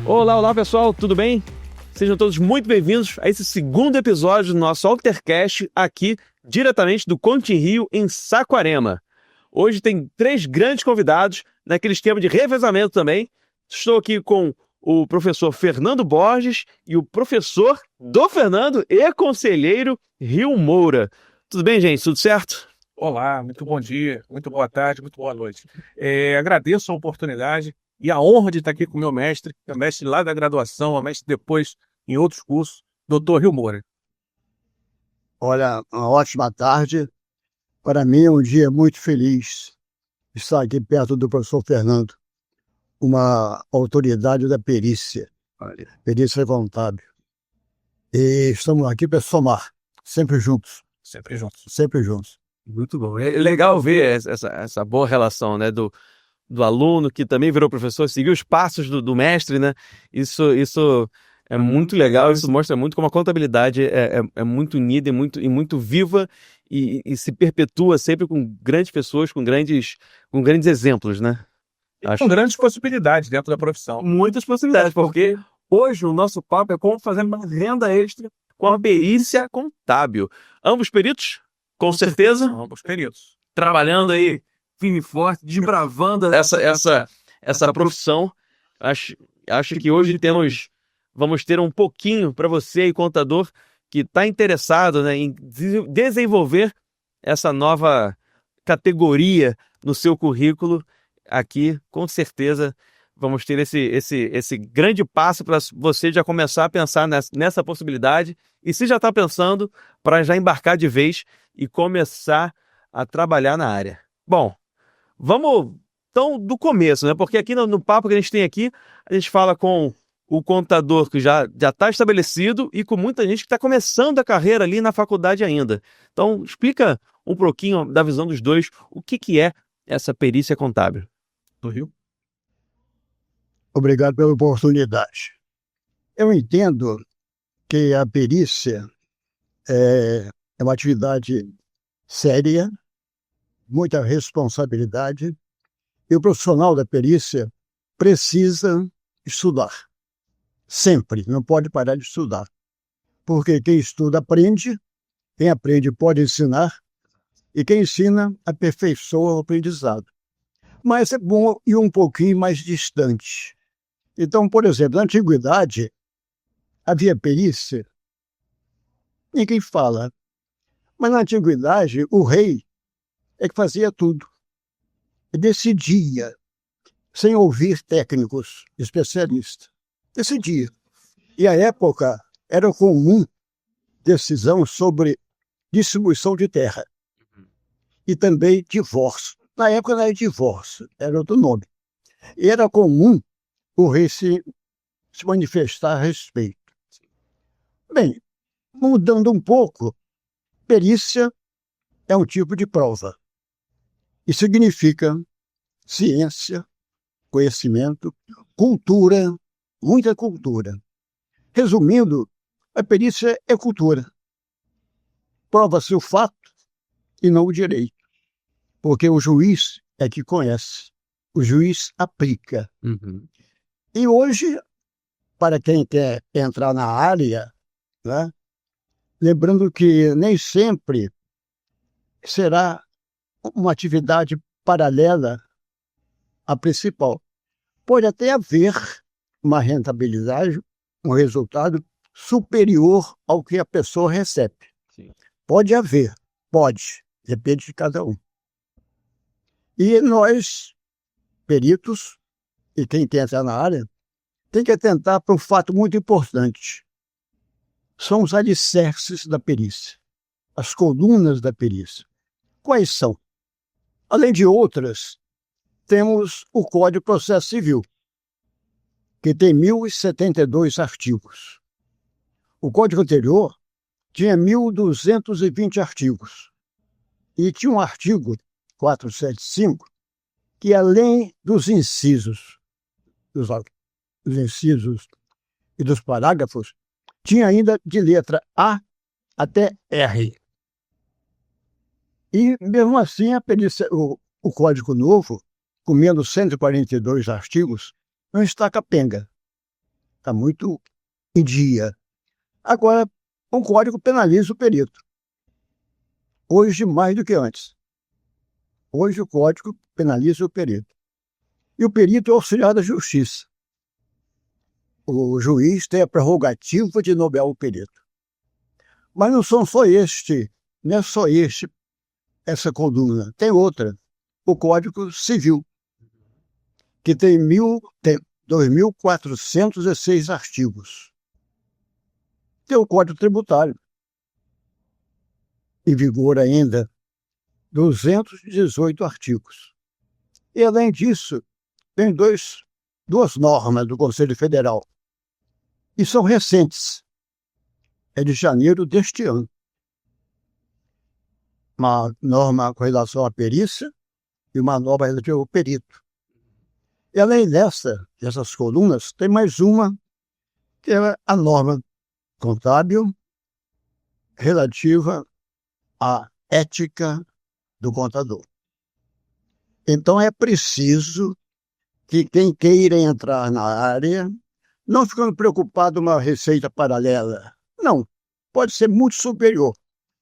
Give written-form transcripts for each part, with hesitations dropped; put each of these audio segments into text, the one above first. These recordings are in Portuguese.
Olá, olá pessoal, tudo bem? Sejam todos muito bem-vindos a esse segundo episódio do nosso Altercast aqui diretamente do Conte Rio, em Saquarema. Hoje tem 3 grandes convidados naquele esquema de revezamento também. Estou aqui com o professor Fernando Borges e o professor do Fernando e conselheiro Rio Moura. Tudo bem, gente? Tudo certo? Olá, muito bom dia, muito boa tarde, muito boa noite. Agradeço a oportunidade e a honra de estar aqui com o meu mestre, que é mestre lá da graduação, mestre depois em outros cursos, doutor Rio Moura. Olha, uma ótima tarde. Para mim é um dia muito feliz estar aqui perto do professor Fernando, uma autoridade da perícia contábil. E estamos aqui para somar, sempre juntos. Sempre juntos. Sempre juntos. Muito bom. É legal ver essa boa relação, né, do aluno que também virou professor, seguiu os passos do mestre, né? Isso é muito legal, isso mostra muito como a contabilidade é muito unida e muito viva e se perpetua sempre com grandes pessoas, com grandes exemplos, né? Com grandes possibilidades dentro da profissão. Muitas possibilidades, porque hoje o nosso papo é como fazer uma renda extra com a perícia contábil. Ambos peritos? Com certeza. Ambos peritos. Trabalhando aí firme e forte, desbravando essa profissão. Acho que hoje vamos ter um pouquinho para você aí, contador, que está interessado, né, em desenvolver essa nova categoria no seu currículo. Aqui, com certeza, vamos ter esse grande passo para você já começar a pensar nessa possibilidade. E se já está pensando, para já embarcar de vez e começar a trabalhar na área. Bom, vamos então do começo, né? Porque aqui no papo que a gente tem aqui, a gente fala com o contador que já está estabelecido e com muita gente que está começando a carreira ali na faculdade ainda. Então, explica um pouquinho da visão dos dois, o que é essa perícia contábil. Do Rio. Obrigado pela oportunidade. Eu entendo que a perícia é uma atividade séria, muita responsabilidade, e o profissional da perícia precisa estudar. Sempre, não pode parar de estudar. Porque quem estuda aprende, quem aprende pode ensinar, e quem ensina aperfeiçoa o aprendizado. Mas é bom ir um pouquinho mais distante. Então, por exemplo, na antiguidade, havia perícia, ninguém fala. Mas na antiguidade, o rei é que fazia tudo. Decidia, sem ouvir técnicos, especialistas. Decidia. E à época era comum decisão sobre distribuição de terra. E também divórcio. Na época não era divórcio, era outro nome. E era comum o rei se manifestar a respeito. Bem, mudando um pouco, perícia é um tipo de prova. E significa ciência, conhecimento, cultura, muita cultura. Resumindo, a perícia é cultura. Prova-se o fato e não o direito. Porque o juiz é que conhece. O juiz aplica. Uhum. E hoje, para quem quer entrar na área, né, lembrando que nem sempre será uma atividade paralela à principal. Pode até haver uma rentabilidade, um resultado superior ao que a pessoa recebe. Sim. Pode haver, pode, depende de cada um. E nós, peritos, e quem quer entrar na área, tem que atentar para um fato muito importante. São os alicerces da perícia, as colunas da perícia. Quais são? Além de outras, temos o Código de Processo Civil, que tem 1.072 artigos. O Código anterior tinha 1.220 artigos. E tinha um artigo, 475, que além dos incisos e dos parágrafos, tinha ainda de letra A até R. E, mesmo assim, o Código Novo, com menos 142 artigos, não está capenga. está muito em dia. Agora, um código penaliza o perito. Hoje, mais do que antes. Hoje, o código penaliza o perito. E o perito é auxiliar da justiça. O juiz tem a prerrogativa de nomear o perito. Mas não são só não é só essa coluna. Tem outra, o Código Civil, que tem 2.406 artigos. Tem o Código Tributário, em vigor ainda, 218 artigos. E, além disso, tem duas normas do Conselho Federal, e são recentes. É de janeiro deste ano. Uma norma com relação à perícia e uma norma relativa ao perito. E, além dessas colunas, tem mais uma, que é a norma contábil relativa à ética do contador. Então, é preciso que quem queira entrar na área, não ficando preocupado com uma receita paralela. Não, pode ser muito superior.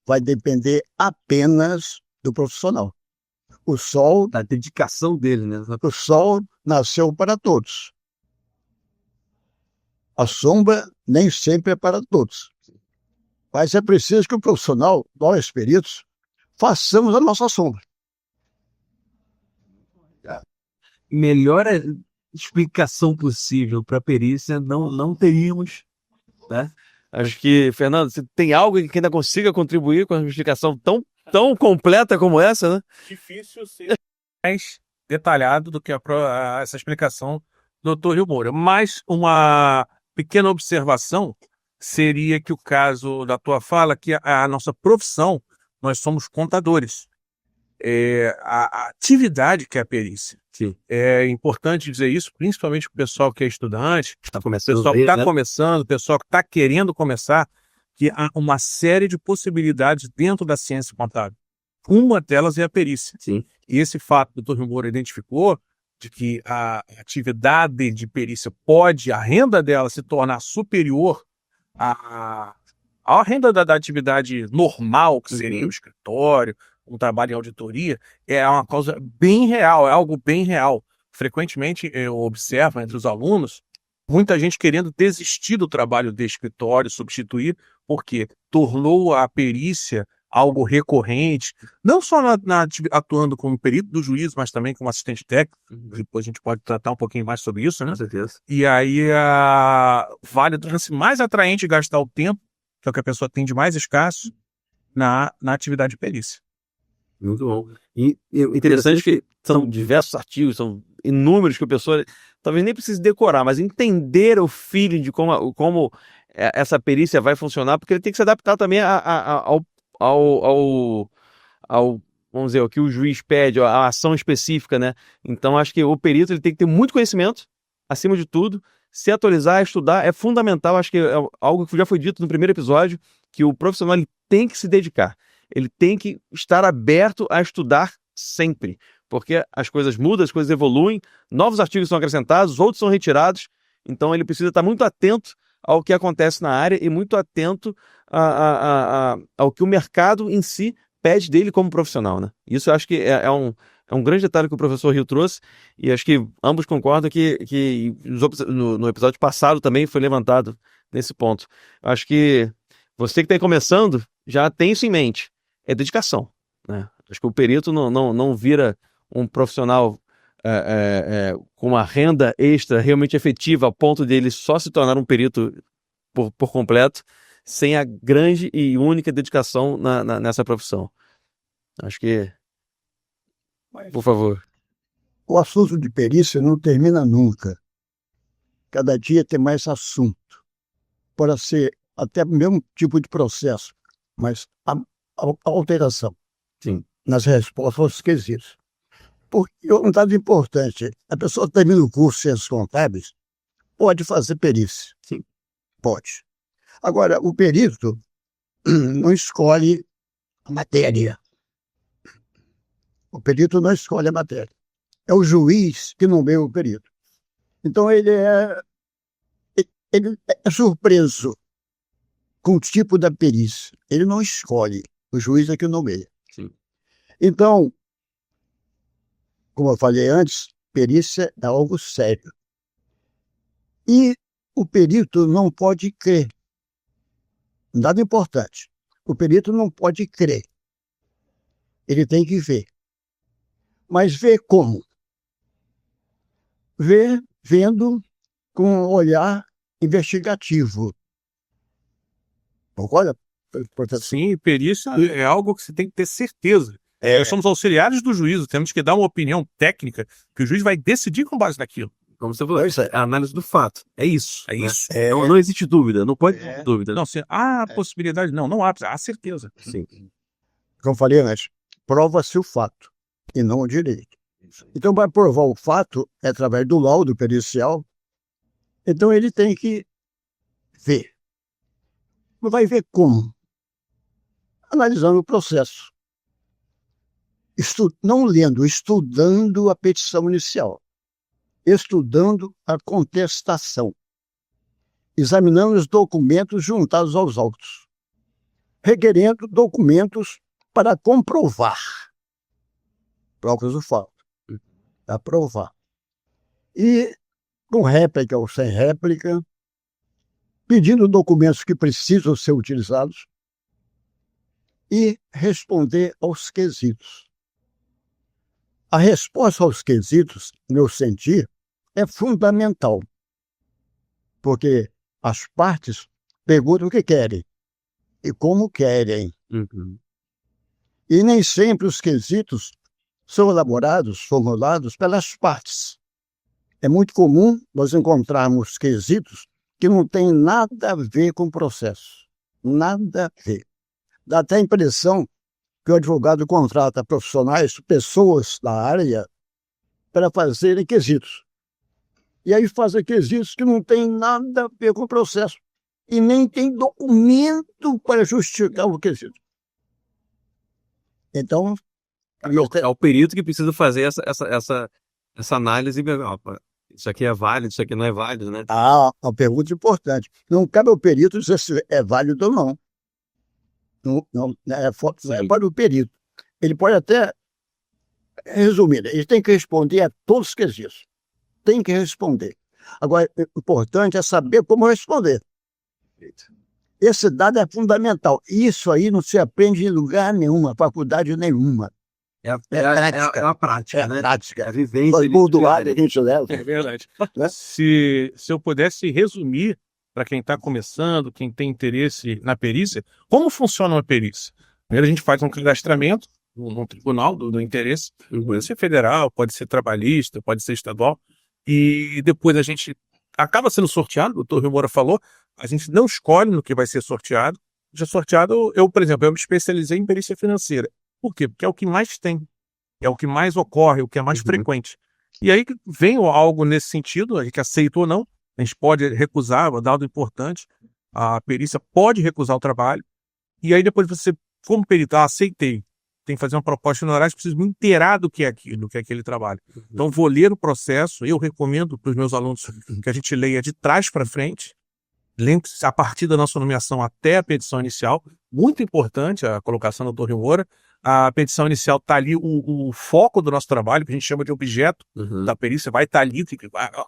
Vai depender apenas do profissional. Da dedicação dele, né? O sol nasceu para todos. A sombra nem sempre é para todos. Mas é preciso que o profissional, nós peritos, façamos a nossa sombra. Melhor explicação possível para a perícia não teríamos, né? Acho que, Fernando, você tem algo que ainda consiga contribuir com uma explicação tão completa como essa, né? Difícil ser mais detalhado do que essa explicação do Dr. Rio Moura. Mas uma pequena observação seria que o caso da tua fala, que a nossa profissão, nós somos contadores. A atividade que é a perícia. Sim. É importante dizer isso, principalmente para o pessoal que é estudante, Está o pessoal que está começando, o pessoal que está querendo começar, que há uma série de possibilidades dentro da ciência contábil. Uma delas é a perícia. Sim. E esse fato que o Dr. Rio Moura identificou, de que a atividade de perícia pode, a renda dela se tornar superior à renda da atividade normal, que seria o escritório, um trabalho em auditoria, é uma causa bem real, é algo bem real. Frequentemente eu observo entre os alunos muita gente querendo desistir do trabalho de escritório, substituir, porque tornou a perícia algo recorrente, não só atuando como perito do juiz, mas também como assistente técnico. Depois a gente pode tratar um pouquinho mais sobre isso, né? Com certeza. E aí torna-se mais atraente gastar o tempo, que é o que a pessoa tem de mais escasso, na atividade de perícia. Muito bom. E interessante que são diversos artigos, são inúmeros que a pessoa talvez nem precise decorar, mas entender o feeling de como essa perícia vai funcionar, porque ele tem que se adaptar também ao vamos dizer, o que o juiz pede, a ação específica, né? Então, acho que o perito ele tem que ter muito conhecimento, acima de tudo, se atualizar, estudar, é fundamental. Acho que é algo que já foi dito no primeiro episódio, que o profissional ele tem que se dedicar. Ele tem que estar aberto a estudar sempre, porque as coisas mudam, as coisas evoluem, novos artigos são acrescentados, outros são retirados, então ele precisa estar muito atento ao que acontece na área e muito atento ao que o mercado em si pede dele como profissional, né? Isso eu acho que é um grande detalhe que o professor Rio trouxe, e acho que ambos concordam que no episódio passado também foi levantado nesse ponto. Eu acho que você que está começando já tem isso em mente. É dedicação, né? Acho que o perito não vira um profissional com uma renda extra realmente efetiva ao ponto de ele só se tornar um perito por completo, sem a grande e única dedicação nessa profissão. Acho que, por favor. O assunto de perícia não termina nunca. Cada dia tem mais assunto. Pode ser até o mesmo tipo de processo, mas a alteração. Sim. Nas respostas aos quesitos. Porque um dado importante, a pessoa termina o curso de Ciências Contábeis, pode fazer perícia. Sim. Pode. Agora, o perito não escolhe a matéria. O perito não escolhe a matéria. É o juiz que nomeia o perito. Então, ele ele é surpreso com o tipo da perícia. Ele não escolhe, o juiz é que nomeia. Sim. Então, como eu falei antes, perícia é algo sério. E o perito não pode crer. Nada importante. O perito não pode crer. Ele tem que ver. Mas ver como? Ver vendo com um olhar investigativo. Concorda, professor? Sim, perícia é algo que você tem que ter certeza. Nós somos auxiliares do juízo, temos que dar uma opinião técnica que o juiz vai decidir com base naquilo. Como você falou, é a análise do fato. É isso. É né? isso. Não existe dúvida, não pode ter dúvida. Não, se há possibilidade, não há certeza. Sim. Como eu falei antes, prova-se o fato e não o direito. Então, para provar o fato, é através do laudo pericial, então ele tem que ver. Vai ver como? Analisando o processo. Não lendo, estudando a petição inicial. Estudando a contestação. Examinando os documentos juntados aos autos. Requerendo documentos para comprovar. Provas do fato. Para provar. E, com réplica ou sem réplica, pedindo documentos que precisam ser utilizados e responder aos quesitos. A resposta aos quesitos, no meu sentir, é fundamental, porque as partes perguntam o que querem e como querem. Uhum. E nem sempre os quesitos são elaborados, formulados pelas partes. É muito comum nós encontrarmos quesitos que não têm nada a ver com o processo. Nada a ver. Dá até a impressão que o advogado contrata profissionais, pessoas da área, para fazerem quesitos. E aí fazem quesitos que não têm nada a ver com o processo. E nem tem documento para justificar o quesito. Então, É o perito que precisa fazer essa análise. Opa, isso aqui é válido, isso aqui não é válido, né? uma pergunta importante. Não cabe ao perito dizer se é válido ou não. Não é para o perito. Ele pode até resumir, ele tem que responder a todos os quesitos. Tem que responder. Agora, o importante é saber como responder. Esse dado é fundamental. Isso aí não se aprende em lugar nenhum, faculdade nenhuma. É a prática, né? Prática. É a vivência. Do ar a gente leva. É verdade. Né? Se eu pudesse resumir para quem está começando, quem tem interesse na perícia, como funciona uma perícia? Primeiro a gente faz um cadastramento no tribunal do interesse, pode ser federal, pode ser trabalhista, pode ser estadual, e depois a gente acaba sendo sorteado, o doutor Rio Moura falou, a gente não escolhe no que vai ser sorteado. Já sorteado, por exemplo, eu me especializei em perícia financeira. Por quê? Porque é o que mais tem, é o que mais ocorre, o que é mais frequente. E aí vem algo nesse sentido, a gente aceita ou não, a gente pode recusar, um dado importante, a perícia pode recusar o trabalho, e aí depois você, como perito, aceitei, tem que fazer uma proposta honorária, preciso me inteirar do que é aquilo, do que é aquele trabalho. Então vou ler o processo, eu recomendo para os meus alunos que a gente leia de trás para frente, lembre-se, a partir da nossa nomeação até a petição inicial, muito importante a colocação do Dr. Rio Moura. A petição inicial está ali, o foco do nosso trabalho, que a gente chama de objeto da perícia, vai estar ali.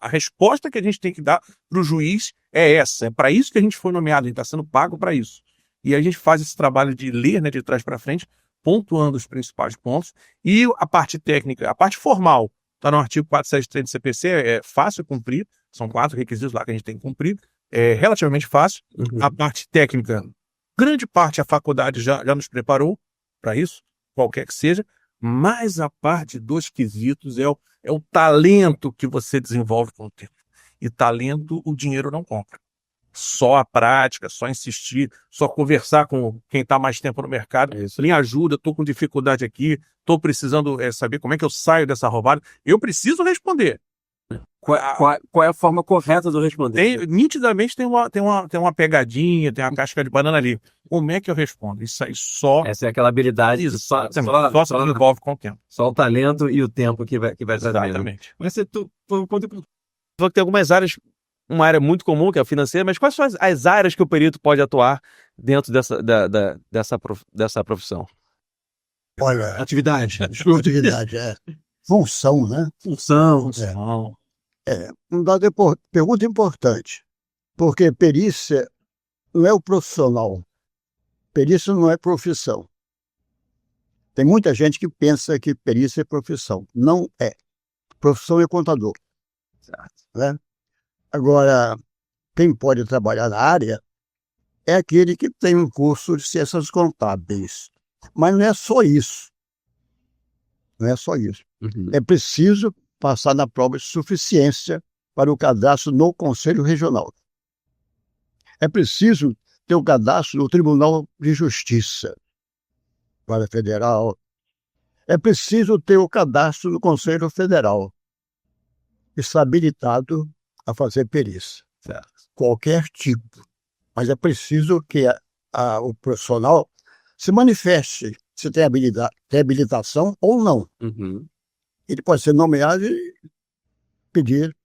A resposta que a gente tem que dar para o juiz é essa, é para isso que a gente foi nomeado, a gente está sendo pago para isso. E a gente faz esse trabalho de ler, né, de trás para frente, pontuando os principais pontos. E a parte técnica, a parte formal, está no artigo 473 do CPC, é fácil cumprir, são 4 requisitos lá que a gente tem que cumprir, é relativamente fácil. A parte técnica, grande parte a faculdade já nos preparou para isso, qualquer que seja, mas a parte dos quesitos é o talento que você desenvolve com o tempo. E talento o dinheiro não compra. Só a prática, só insistir, só conversar com quem está mais tempo no mercado. Me ajuda, estou com dificuldade aqui, estou precisando saber como é que eu saio dessa roubada. Eu preciso responder. Qual é a forma correta de responder? Nitidamente tem uma pegadinha, tem uma casca de banana ali. Como é que eu respondo? Isso aí só... Essa é aquela habilidade. Só se desenvolve com o tempo. Só o talento e o tempo que vai trazer. Exatamente. Mas você falou que tem algumas áreas uma área muito comum, que é a financeira, mas quais são as áreas que o perito pode atuar dentro dessa profissão? Olha, Atividade. atividade é função, né? Função. Pergunta importante, porque perícia não é o profissional, perícia não é profissão. Tem muita gente que pensa que perícia é profissão. Não é. Profissão é contador. Certo. Né? Agora, quem pode trabalhar na área é aquele que tem um curso de ciências contábeis. Mas não é só isso. Não é só isso. Uhum. É preciso passar na prova de suficiência para o cadastro no Conselho Regional. É preciso ter o cadastro no Tribunal de Justiça, para federal. É preciso ter o cadastro no Conselho Federal, está habilitado a fazer perícia. Certo. Qualquer tipo. Mas é preciso que o profissional se manifeste se tem habilitação ou não. Uhum. Ele pode ser nomeado e pedir,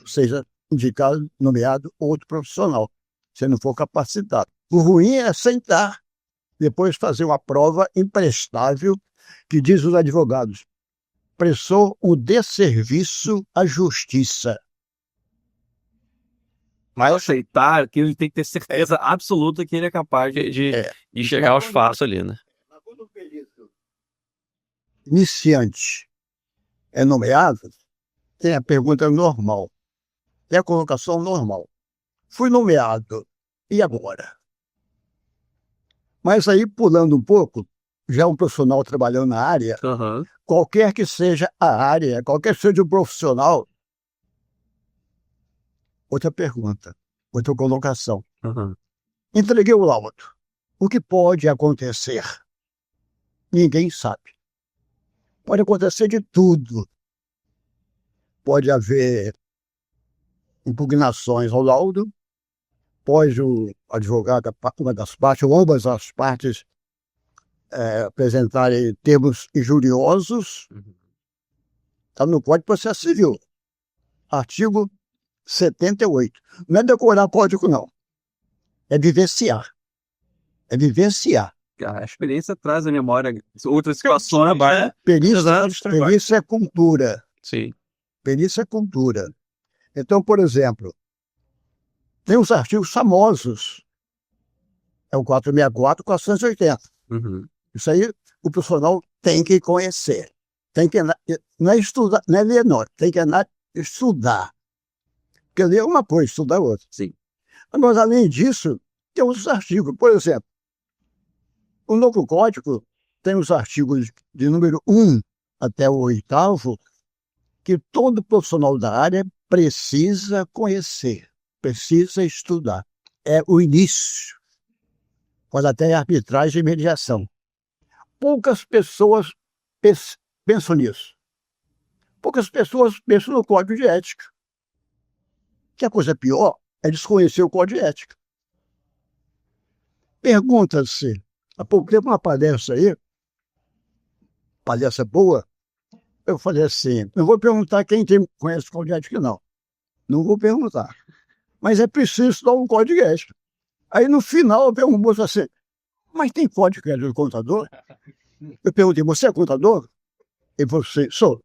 seja indicado, nomeado outro profissional, se não for capacitado. O ruim é aceitar, depois fazer uma prova imprestável, que diz os advogados, prestou um desserviço à justiça. Mas aceitar que ele tem que ter certeza absoluta que ele é capaz de chegar aos fatos ali, né? Quando o perito iniciante é nomeado, tem a pergunta normal, tem a colocação normal. Fui nomeado, e agora? Mas aí, pulando um pouco, já um profissional trabalhando na área, Uhum. qualquer que seja a área, qualquer que seja o profissional, outra pergunta, outra colocação. Uhum. Entreguei o laudo. O que pode acontecer? Ninguém sabe. Pode acontecer de tudo. Pode haver impugnações ao laudo, pode o advogado, uma das partes, ou ambas as partes, apresentarem termos injuriosos. Então, não pode processo civil. Artigo 78. Não é decorar código, não. É vivenciar. É vivenciar. A experiência traz à memória outras situações, né? Perícia é cultura. Sim. Perícia é cultura. Então, por exemplo, tem os artigos famosos. É o 464 e 480. Uhum. Isso aí o profissional tem que conhecer. Tem que não é estudar, não é ler, não. Tem que estudar. Porque ler é uma coisa, estudar é outra. Sim. Mas, além disso, tem outros artigos. Por exemplo, o novo código tem os artigos de número 1 até o 8º, que todo profissional da área precisa conhecer, precisa estudar. É o início, quando até é arbitragem e mediação. Poucas pessoas pensam nisso. Poucas pessoas pensam no código de ética. Que a coisa pior é desconhecer o código de ética. Pergunta-se, há pouco tempo uma palestra aí, palestra boa, eu falei assim, não vou perguntar quem conhece o código de ética, não. Não vou perguntar. Mas é preciso dar um código de ética. Aí no final veio um moço assim, mas tem código de ética do contador? Eu perguntei, você é contador? Ele falou assim, sou.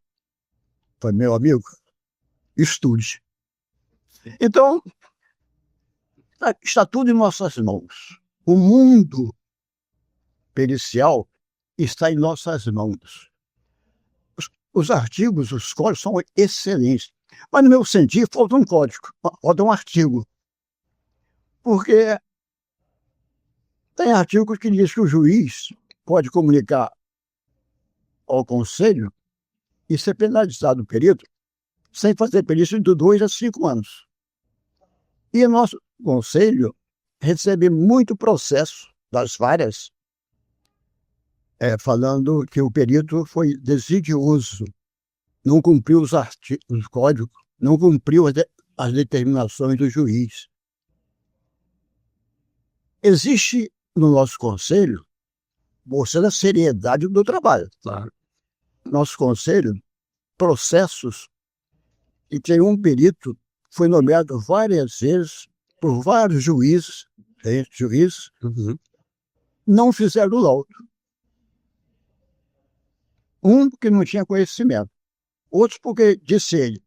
Foi meu amigo, estude. Então, está tudo em nossas mãos. O mundo pericial está em nossas mãos. Os artigos, os códigos são excelentes. Mas, no meu sentir, falta um código, falta um artigo. Porque tem artigos que diz que o juiz pode comunicar ao conselho e ser penalizado o perito sem fazer perícia de 2 a 5 anos. E o nosso conselho recebe muito processo das várias, falando que o perito foi desidioso, não cumpriu os códigos, não cumpriu as determinações do juiz. Existe no nosso conselho, mostrando a seriedade do trabalho. Claro. Nosso conselho, processos, e tem um perito foi nomeado várias vezes por vários juízes, não fizeram o laudo. Um porque não tinha conhecimento, outro porque disse ele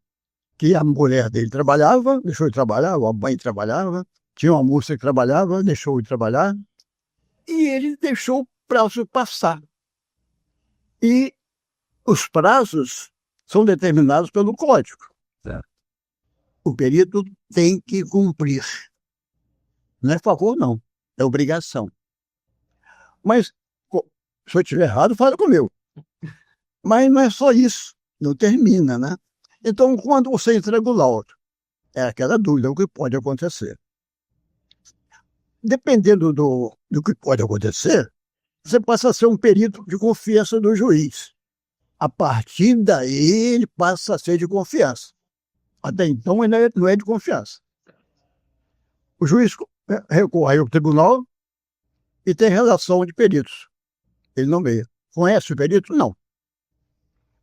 que a mulher dele trabalhava, deixou de trabalhar, a mãe trabalhava, tinha uma moça que trabalhava, deixou de trabalhar, e ele deixou o prazo passar. E os prazos são determinados pelo código. Certo. O perito tem que cumprir. Não é favor, não. É obrigação. Mas, se eu estiver errado, fala comigo. Mas não é só isso. Não termina, né? Então, quando você entrega o laudo, é aquela dúvida, o que pode acontecer. Dependendo do que pode acontecer, você passa a ser um perito de confiança do juiz. A partir daí, ele passa a ser de confiança. Até então, ele não é de confiança. O juiz recorre ao tribunal e tem relação de peritos. Ele nomeia. Conhece o perito? Não.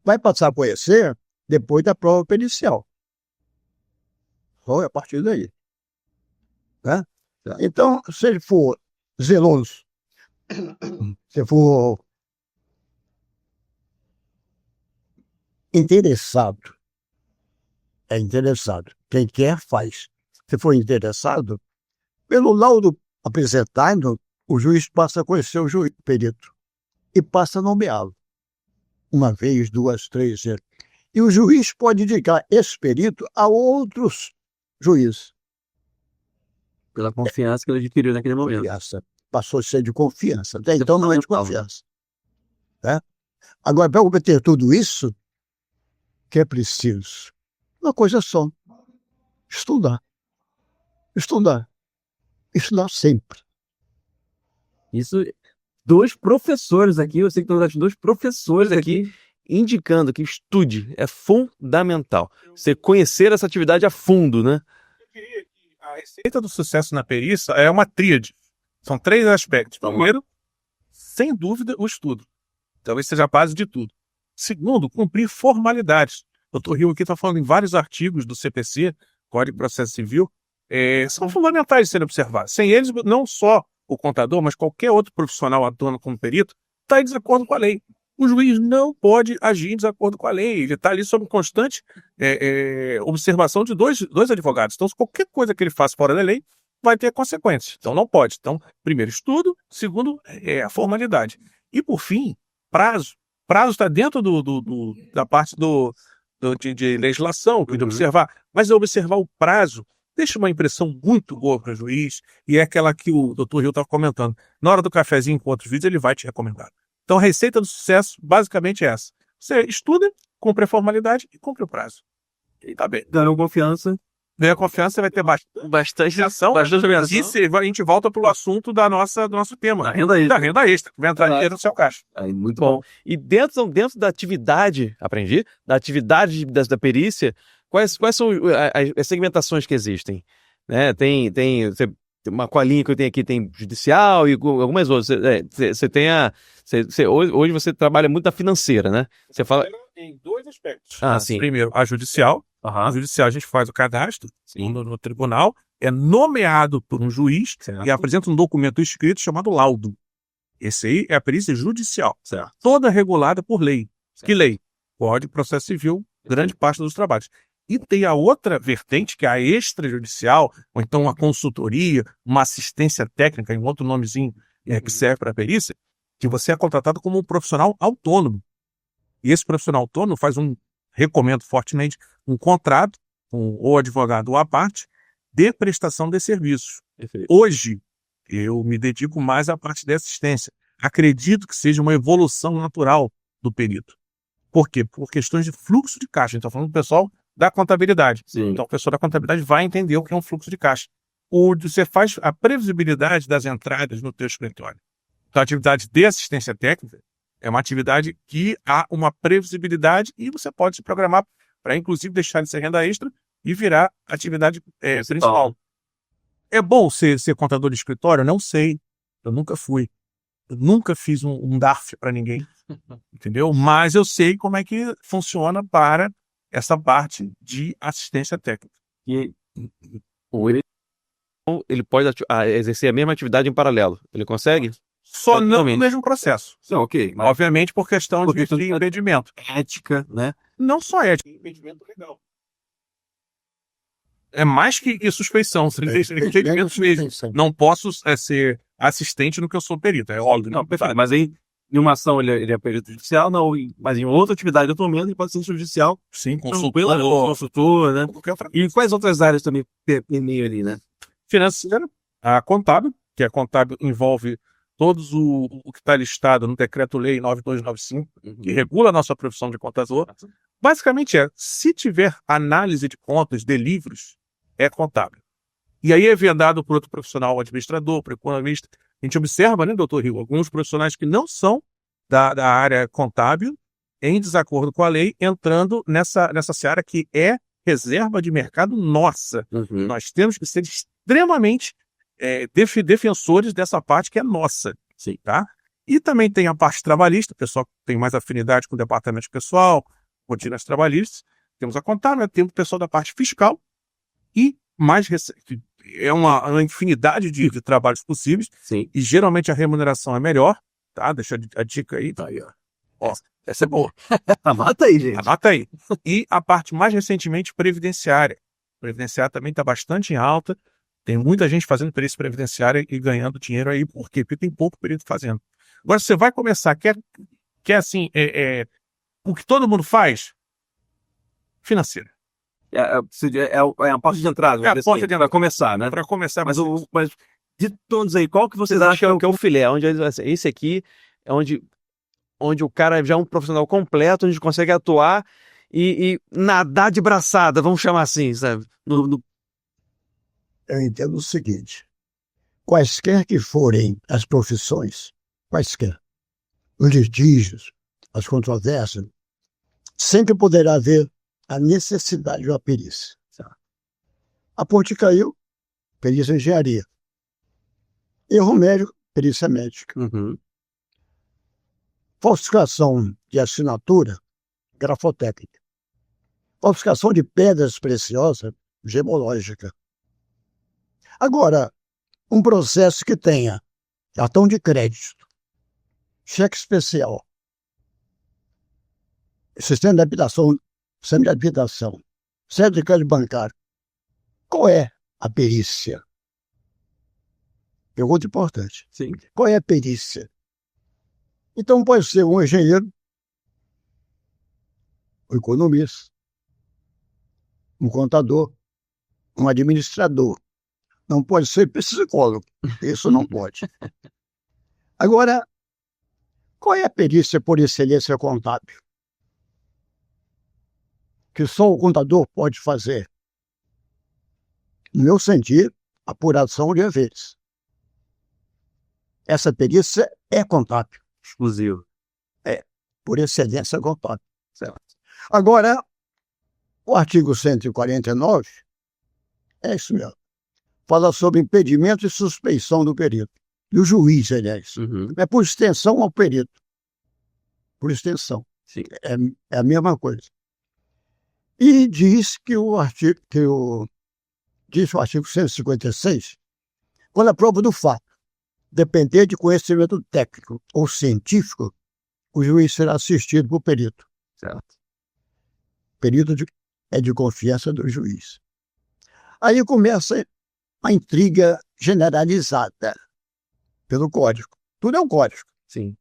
Vai passar a conhecer depois da prova pericial. Só a partir daí. Né? Então, se ele for zeloso, se for interessado, é interessado. Quem quer, faz. Se for interessado, pelo laudo apresentado, o juiz passa a conhecer o juiz perito e passa a nomeá-lo. Uma vez, duas, três vezes. E o juiz pode indicar esse perito a outros juízes. Pela confiança que ele adquiriu naquele momento. Passou a ser de confiança. Até então não é de confiança. Né? Agora, para obter tudo isso, que é preciso? Uma coisa só. Estudar. Estudar. Estudar sempre. Isso, dois professores aqui, eu sei que estão dois professores aqui indicando que estude, é fundamental. Você conhecer essa atividade a fundo, né? Eu diria que a receita do sucesso na perícia é uma tríade. São 3 aspectos. Primeiro, sem dúvida, o estudo. Talvez seja a base de tudo. Segundo, cumprir formalidades. O Dr. Rio aqui está falando em vários artigos do CPC, Código de Processo Civil, são fundamentais de serem observados. Sem eles, não só o contador, mas qualquer outro profissional atuando como perito, está em desacordo com a lei. O juiz não pode agir em desacordo com a lei. Ele está ali sob constante observação de dois advogados. Então, se qualquer coisa que ele faça fora da lei, vai ter consequências. Então, não pode. Então, primeiro, estudo. Segundo, a formalidade. E, por fim, prazo. Prazo está dentro da parte de legislação, que de observar. Mas observar o prazo deixa uma impressão muito boa para o juiz, e é aquela que o Dr. Rio estava comentando. Na hora do cafezinho com outros vídeos, ele vai te recomendar. Então, a receita do sucesso, basicamente, é essa. Você estuda, cumpre a formalidade e cumpre o prazo. E tá bem. Ganhou confiança. Ganha confiança, você vai ter bastante ação. E a gente volta para o assunto do nosso tema. Da renda extra. Da renda extra, que vai entrar dinheiro no seu caixa. Aí, muito bom. E dentro da atividade, da atividade da perícia, quais são as segmentações que existem? Né? Tem uma colinha que eu tenho aqui, tem judicial e algumas outras. Você tem hoje você trabalha muito na financeira, né? Você fala em 2 aspectos. Sim. Primeiro, a judicial. A judicial a gente faz o cadastro no tribunal, é nomeado por um juiz e apresenta um documento escrito chamado laudo. Esse aí é a perícia judicial. Certo. Toda regulada por lei. Certo. Que lei? Código de Processo Civil, grande parte dos trabalhos. E tem a outra vertente, que é a extrajudicial, ou então uma consultoria, uma assistência técnica, um outro nomezinho que serve para a perícia, que você é contratado como um profissional autônomo. E esse profissional autônomo recomendo fortemente, um contrato com o advogado ou a parte de prestação de serviços. Perfeito. Hoje, eu me dedico mais à parte de assistência. Acredito que seja uma evolução natural do perito. Por quê? Por questões de fluxo de caixa. A gente está falando do pessoal da contabilidade. Sim. Então, o pessoal da contabilidade vai entender o que é um fluxo de caixa. Você faz a previsibilidade das entradas no teu escritório. Então, a atividade de assistência técnica é uma atividade que há uma previsibilidade e você pode se programar para, inclusive, deixar de ser renda extra e virar atividade principal. É bom ser contador de escritório? Não sei. Eu nunca fui. Eu nunca fiz um DARF para ninguém. Entendeu? Mas eu sei como é que funciona para essa parte de assistência técnica. que ele pode exercer a mesma atividade em paralelo. Ele consegue? Só não no Totalmente. mesmo processo. Não, ok, mas Obviamente por questão Por de questão de impedimento. ética, né? Não só ética, impedimento legal. É mais que suspeição. Impedimento mesmo. Não posso ser assistente no que eu sou perito. É óbvio. Não, perfeito. Mas aí, em uma ação ele é perito judicial, não, mas em outra atividade de outro momento ele pode ser judicial, Sim, consultor, né? qualquer outra. E quais outras áreas também permeiam ali, né? Financeira, a contábil, que a contábil envolve todos o que está listado no Decreto-Lei 9295, que regula a nossa profissão de contador. Basicamente se tiver análise de contas de livros, é contábil. E aí é vendado por outro profissional, administrador, por economista. A gente observa, né, doutor Rio, alguns profissionais que não são da área contábil, em desacordo com a lei, entrando nessa seara que é reserva de mercado nossa. Nós temos que ser extremamente defensores dessa parte que é nossa. Sim. Tá? E também tem a parte trabalhista, o pessoal que tem mais afinidade com o departamento pessoal, rotinas trabalhistas. Temos a contábil, temos o pessoal da parte fiscal e mais recente. É uma infinidade de trabalhos possíveis. Sim. E geralmente a remuneração é melhor. Tá? Deixa a dica aí. Tá aí, ó. Ó, Essa é boa. Anota aí, gente. anota aí. E a parte mais recentemente previdenciária. Previdenciária também está bastante em alta. Tem muita gente fazendo perícia previdenciária e ganhando dinheiro aí. Por quê? Porque tem pouco perito fazendo. Agora você vai começar, quer assim, o que todo mundo faz? Financeira. É a porta de entrada. É a porta de entrada. Vai começar, né? Para começar, Mas de todos aí, qual que vocês acham Que é o filé, onde esse aqui é onde o cara já é um profissional completo, onde consegue atuar e nadar de braçada, vamos chamar assim, sabe? Eu entendo o seguinte: quaisquer que forem as profissões, quaisquer, os litígios, as controvérsias, sempre poderá haver a necessidade de uma perícia. A ponte caiu, perícia em engenharia. Erro médico, perícia médica. Falsificação de assinatura, grafotécnica. Falsificação de pedras preciosas, gemológica. Agora, um processo que tenha cartão de crédito, cheque especial, sistema de habitação, certificado bancário. Qual é a perícia? Pergunta importante. Sim. Qual é a perícia? Então pode ser um engenheiro, um economista, um contador, um administrador. Não pode ser psicólogo. Isso não pode. Agora, qual é a perícia por excelência contábil? Que só o contador pode fazer. No meu sentir, apuração de haveres. Essa perícia é contábil. Exclusivo. Por excelência contábil. Certo? Agora, o artigo 149 é isso mesmo. Fala sobre impedimento e suspeição do perito. E o juiz, aliás. É por extensão ao perito. Por extensão. Sim. É a mesma coisa. E diz que diz o artigo 156, quando a prova do fato depender de conhecimento técnico ou científico, o juiz será assistido por perito. Certo. Perito é de confiança do juiz. Aí começa a intriga generalizada pelo código. Tudo é um código. Sim.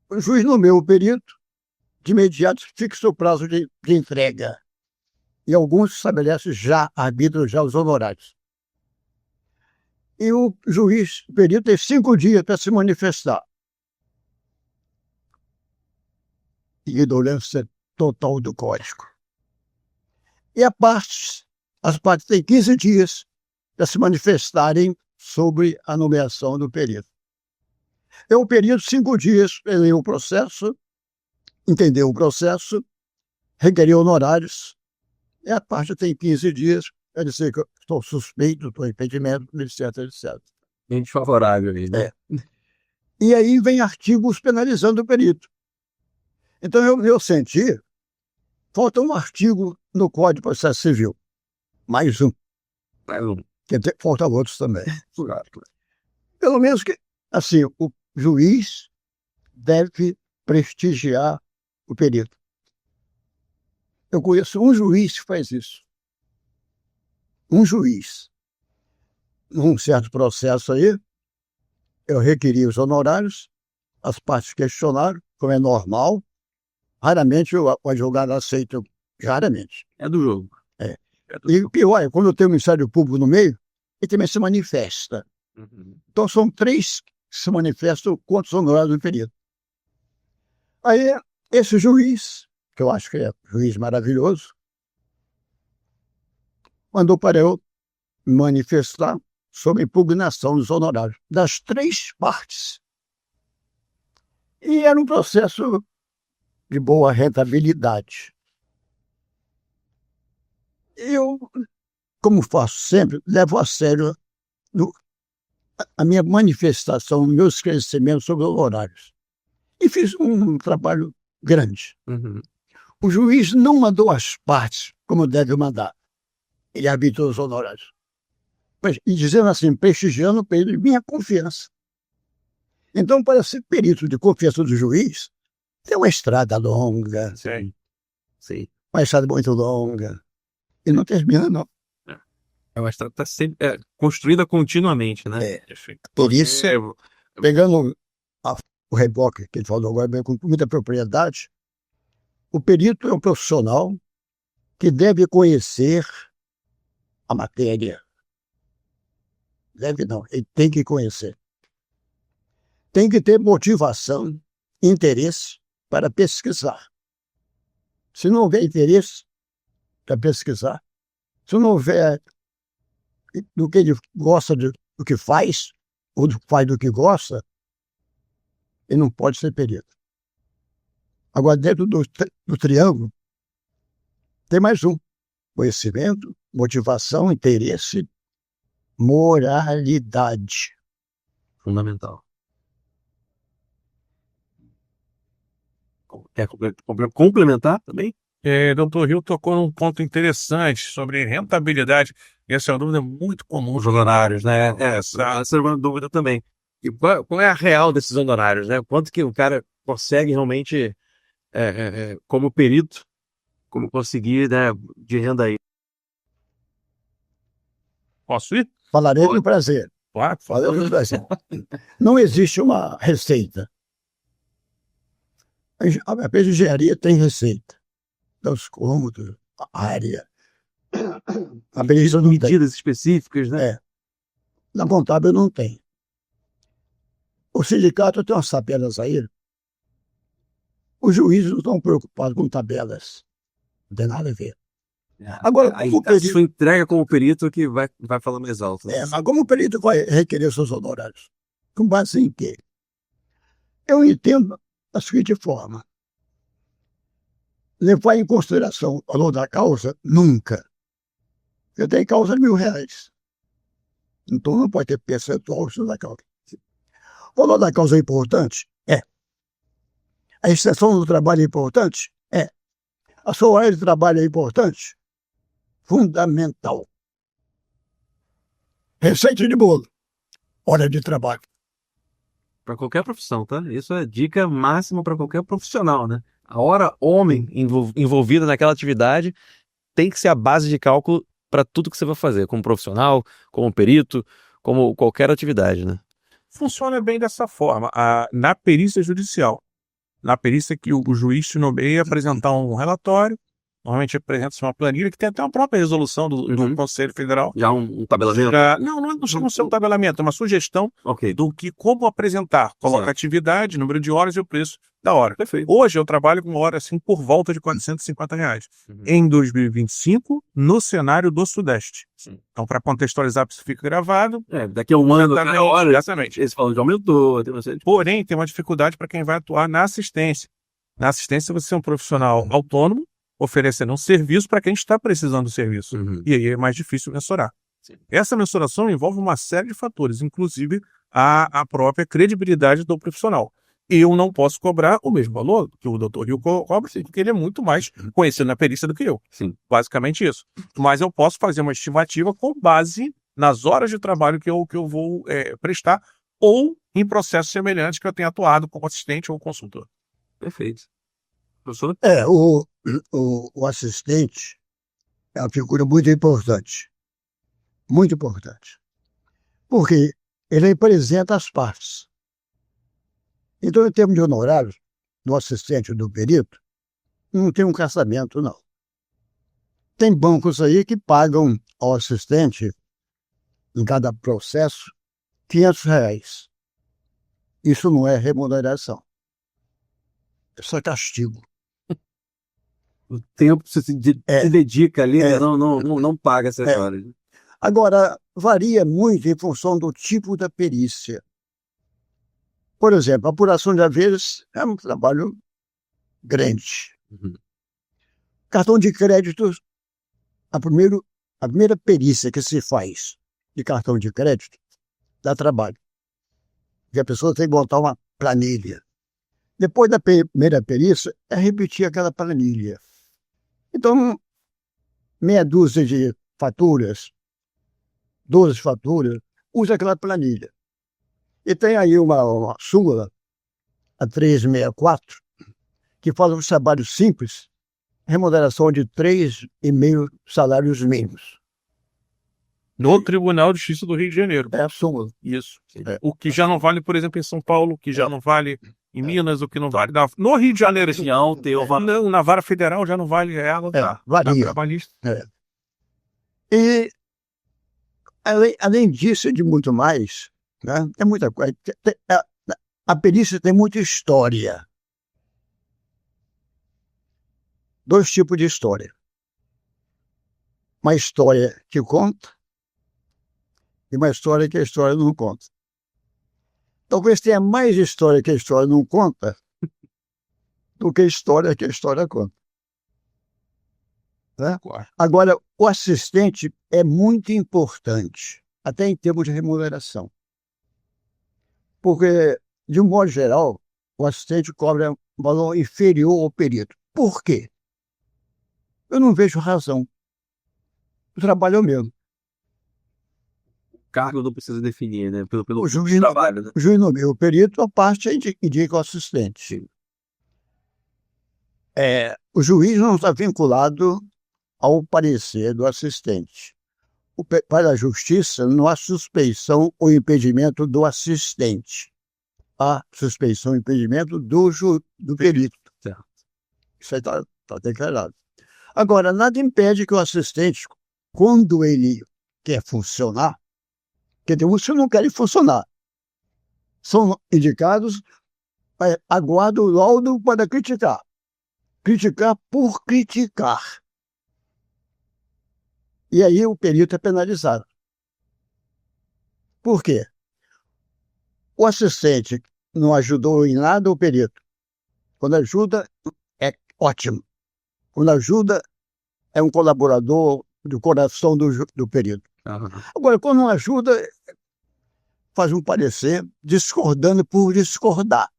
O juiz nomeia o perito, de imediato fixa o prazo de entrega. E alguns estabelecem arbitram já os honorários. E o juiz, o perito, tem 5 dias para se manifestar. Ignorância total do código. E as partes têm 15 dias para se manifestarem sobre a nomeação do perito. O perito, 5 dias para ler o processo, entender o processo, requerer honorários, e a parte tem 15 dias para dizer que eu estou suspeito, estou em impedimento, etc, etc. Bem desfavorável aí, né? E aí vem artigos penalizando o perito. Então, eu senti, falta um artigo no Código de Processo Civil. mais um. Mais um. Faltam outros também. Pelo menos que, assim, o juiz deve prestigiar o perito. Eu conheço um juiz que faz isso. Um juiz. Num certo processo aí, eu requeri os honorários, as partes questionaram, como é normal. Raramente o advogado aceita, raramente. É do jogo. E pior, quando tem o Ministério Público no meio, ele também se manifesta. Então são 3 que se manifestam contra os honorários do perito. Aí, esse juiz, que eu acho que é um juiz maravilhoso, mandou para eu manifestar sobre a impugnação dos honorários das 3 partes. E era um processo de boa rentabilidade. Eu, como faço sempre, levo a sério a minha manifestação, o meu esclarecimento sobre os honorários. E fiz um trabalho grande. O juiz não mandou as partes como deve mandar. Ele arbitrou os honorários. E dizendo assim, prestigiando o perito de minha confiança. Então, para ser perito de confiança do juiz, tem uma estrada longa. Sim. Uma estrada muito longa. E não termina, não. É uma estrada que está sempre construída continuamente, né? Por isso, pegando o reboque que ele falou agora, com muita propriedade, o perito é um profissional que deve conhecer a matéria. Deve não, ele tem que conhecer. Tem que ter motivação, interesse para pesquisar. Se não houver interesse para pesquisar, se não houver do que ele gosta do que faz, ou faz do que gosta, ele não pode ser perito. Agora, dentro do triângulo, tem mais um: conhecimento, motivação, interesse, moralidade. Fundamental. Quer complementar também? Dr. Rio tocou num ponto interessante sobre rentabilidade. Essa é uma dúvida muito comum. Os honorários, né? Essa é uma dúvida também. E qual é a real desses honorários, né? Quanto que o cara consegue realmente, como perito, como conseguir, né, de renda aí? Posso ir? Falarei com prazer. Claro. Falarei com prazer. Não existe uma receita. A engenharia tem receita. Os cômodos, a área. A beleza não tem. Medidas específicas, né? Na contábil não tem. O sindicato tem umas tabelas aí. Os juízes não estão preocupados com tabelas. Não tem nada a ver. Agora, a sua entrega como perito que vai falar mais alto. Né? Mas como o perito vai requerer seus honorários? Com base em quê? Eu entendo da seguinte forma: levar em consideração o valor da causa, nunca. Eu tenho causa de R$1.000. Então não pode ter percentual da causa. O valor da causa é importante? É. A extensão do trabalho é importante? É. A sua hora de trabalho é importante? Fundamental. Receita de bolo. Hora de trabalho. Para qualquer profissão, tá? Isso é dica máxima para qualquer profissional, né? A hora homem envolvida naquela atividade tem que ser a base de cálculo para tudo que você vai fazer, como profissional, como perito, como qualquer atividade, né? Funciona bem dessa forma. Na perícia judicial, na perícia que o juiz te nomeia apresentar um relatório, normalmente apresenta-se uma planilha que tem até uma própria resolução do Conselho Federal. Já um tabelamento? Não chama ser um tabelamento, é uma sugestão do que como apresentar. Coloca atividade, número de horas e o preço da hora. Perfeito. Hoje eu trabalho com hora assim por volta de R$450. Em 2025, no cenário do Sudeste. Então, para contextualizar, para isso fica gravado. Daqui a um ano, cada hora. Exatamente. Eles falam de aumentou. Porém, tem uma dificuldade para quem vai atuar na assistência. Na assistência, você é um profissional autônomo, oferecendo um serviço para quem está precisando do serviço. E aí é mais difícil mensurar. Essa mensuração envolve uma série de fatores, inclusive a própria credibilidade do profissional. eu não posso cobrar o mesmo valor que o Dr. Rio cobra, sim, porque ele é muito mais conhecido na perícia do que eu. Sim. Basicamente isso. Mas eu posso fazer uma estimativa com base nas horas de trabalho que eu vou prestar ou em processos semelhantes que eu tenha atuado como assistente ou consultor. Perfeito. Professor? O assistente é uma figura muito importante. Muito importante. Porque ele representa as partes. Então, em termos de honorários, do assistente do perito, não tem um caçamento, não. Tem bancos aí que pagam ao assistente, em cada processo, R$ 500. Isso não é remuneração. Isso é castigo. O tempo que você se dedica ali, não paga essas horas. Agora, varia muito em função do tipo da perícia. Por exemplo, a apuração de haveres é um trabalho grande. Uhum. Cartão de crédito, a primeira perícia que se faz de cartão de crédito dá trabalho. Porque a pessoa tem que botar uma planilha. Depois da primeira perícia, é repetir aquela planilha. Então, meia dúzia de faturas, 12 faturas, usa aquela planilha. E tem aí uma súmula, a 364, que fala de um trabalho simples, remuneração de 3,5 salários mínimos. No Tribunal de Justiça do Rio de Janeiro. É a súmula. Isso. É. O que já não vale, por exemplo, em São Paulo, o que já não vale em Minas, o que não vale no Rio de Janeiro. Não, na vara federal já não vale ela. Varia. Trabalhista. E, além disso e de muito mais, né, é muita coisa. A perícia tem muita história. 2 tipos de história. Uma história que conta e uma história que a história não conta. Talvez tenha mais história que a história não conta do que história que a história conta. Né? Agora, o assistente é muito importante, até em termos de remuneração. Porque, de um modo geral, o assistente cobra um valor inferior ao perito. Por quê? Eu não vejo razão. O trabalho é o mesmo. O cargo não precisa definir, né? Pelo O juiz, trabalho, né? O juiz nomeia o perito, a parte indica o assistente. O juiz não está vinculado ao parecer do assistente. Para a justiça, não há suspeição ou impedimento do assistente. Há suspeição e impedimento do perito. Certo. Isso aí está declarado. Agora, nada impede que o assistente, quando ele quer funcionar, porque tem uns que não querem funcionar, são indicados, aguarda o laudo para criticar. Criticar por criticar. E aí o perito é penalizado. Por quê? O assistente não ajudou em nada o perito. Quando ajuda, é ótimo. Quando ajuda, é um colaborador do coração do perito. Uhum. Agora, quando não ajuda, faz um parecer discordando por discordar.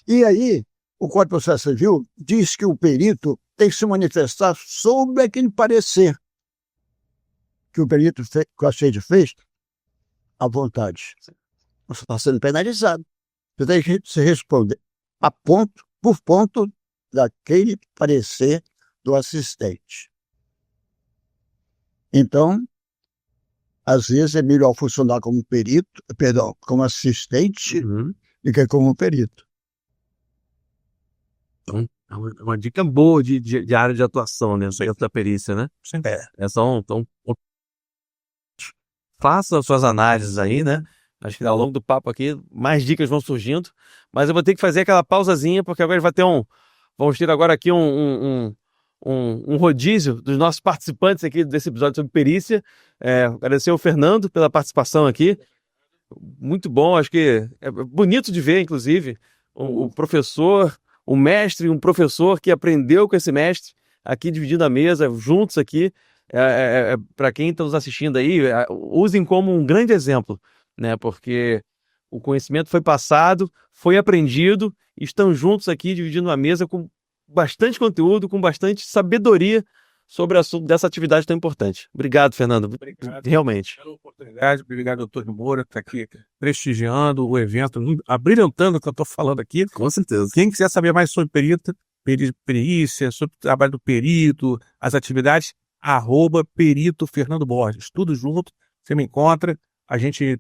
E aí, o Código de Processo Civil diz que o perito tem que se manifestar sobre aquele parecer que o perito que o assistente fez à vontade. Você está sendo penalizado. Você tem que se responder por ponto daquele parecer do assistente. Então, às vezes é melhor funcionar como como assistente do que como perito. Então, é uma dica boa de área de atuação, né? Dentro da perícia, né? Sim. Então, faça as suas análises aí, né? Acho que ao longo do papo aqui, mais dicas vão surgindo. Mas eu vou ter que fazer aquela pausazinha, porque agora vamos ter agora aqui um rodízio dos nossos participantes aqui desse episódio sobre perícia. Agradecer ao Fernando pela participação aqui. Muito bom, acho que é bonito de ver, inclusive, o professor, o mestre, um professor que aprendeu com esse mestre, aqui dividindo a mesa, juntos aqui. Para quem está nos assistindo aí, usem como um grande exemplo, né? Porque o conhecimento foi passado, foi aprendido, estão juntos aqui dividindo a mesa com bastante conteúdo, com bastante sabedoria sobre o assunto dessa atividade tão importante. Obrigado, Fernando. Obrigado Realmente. pela oportunidade. Obrigado, doutor Moura, que está aqui prestigiando o evento, abrilhantando o que eu estou falando aqui. Com certeza. Quem quiser saber mais sobre perícia, sobre o trabalho do perito, as atividades, @perito Fernando Borges. Tudo junto, você me encontra. A gente